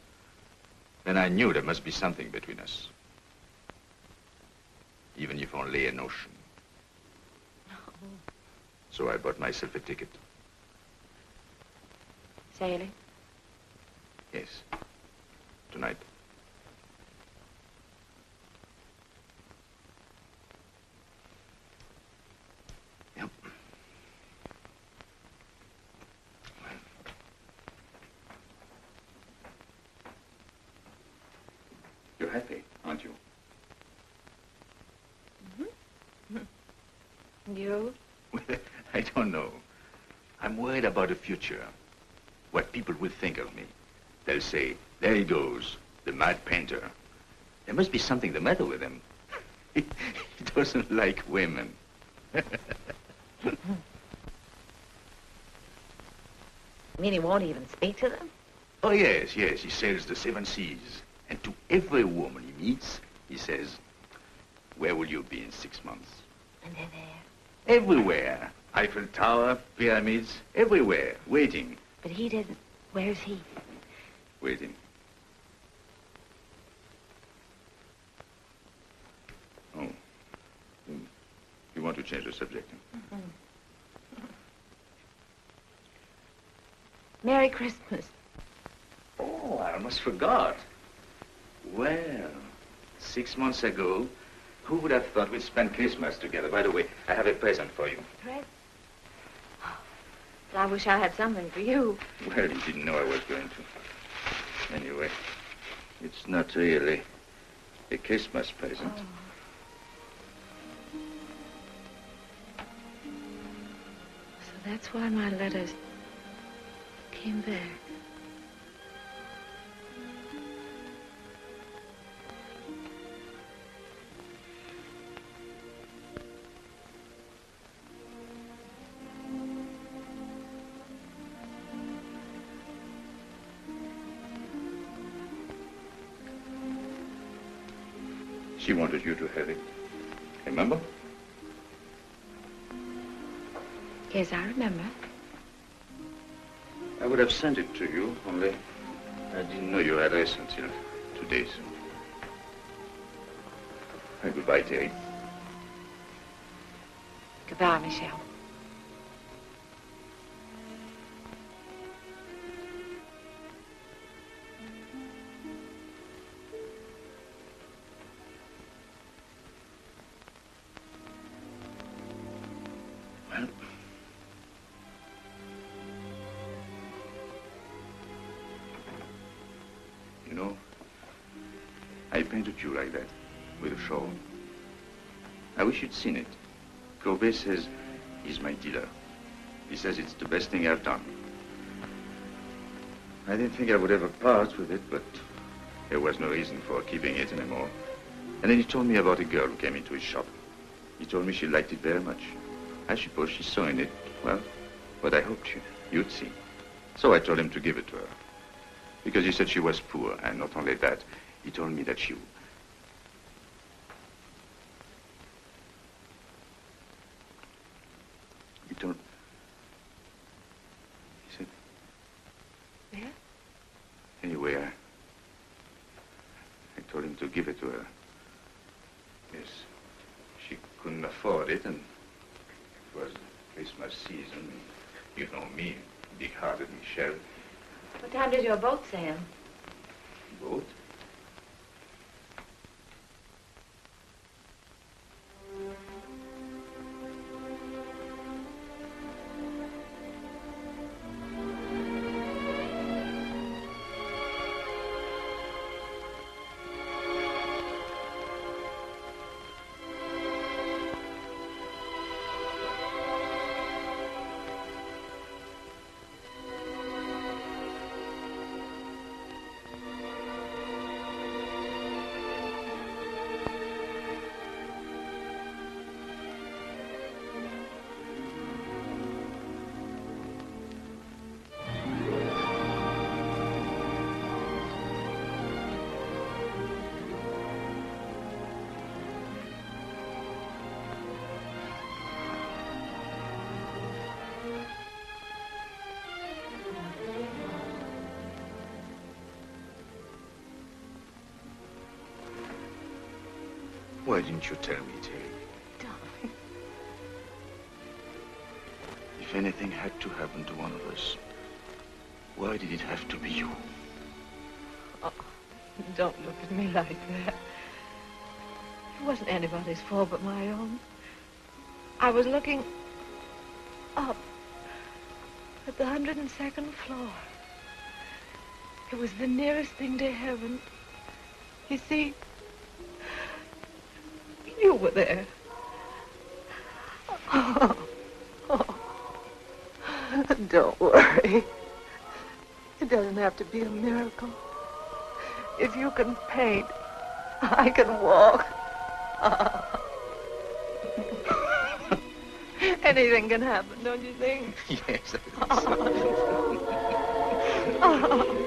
Then I knew there must be something between us. Even if only a notion. No. So I bought myself a ticket. Sailing? Yes. Tonight. Yep. You're happy, aren't you? Mm-hmm. You? I don't know. I'm worried about the future. What people will think of me. They'll say, there he goes, the mad painter. There must be something the matter with him. He doesn't like women. You mean he won't even speak to them? Oh, yes, yes. He sails the 7 seas. And to every woman he meets, he says, where will you be in 6 months? And they're there. Everywhere. Eiffel Tower, pyramids, everywhere, waiting. But he didn't. Where's he? Waiting. Oh. You want to change the subject? Mm-hmm. Merry Christmas. Oh, I almost forgot. Well, 6 months ago, who would have thought we'd spend Christmas together? By the way, I have a present for you. Present? Well, I wish I had something for you. Well, you didn't know I was going to. Anyway, it's not really a Christmas present. Oh. So that's why my letters came back. She wanted you to have it. Remember? Yes, I remember. I would have sent it to you, only I didn't know your address until 2 days. Goodbye, Terry. Goodbye, Michel. You know, I painted you like that, with a shawl. I wish you'd seen it. Courbet says he's my dealer. He says it's the best thing I've done. I didn't think I would ever part with it, but there was no reason for keeping it anymore. And then he told me about a girl who came into his shop. He told me she liked it very much. I suppose she saw in it, well, what I hoped you'd see. So I told him to give it to her. Because he said she was poor, and not only that, he told me that she... He told... He said... Yeah? Anyway, I told him to give it to her. Yes, she couldn't afford it, and it was Christmas season. You know me, big-hearted Michel. What time does your boat sail? Boat? Why didn't you tell me, Terry? Darling. If anything had to happen to one of us, why did it have to be you? Oh, don't look at me like that. It wasn't anybody's fault but my own. I was looking up at the 102nd floor. It was the nearest thing to heaven. You see, you were there. Oh. Don't worry. It doesn't have to be a miracle. If you can paint, I can walk. Anything can happen, don't you think? Yes, that is.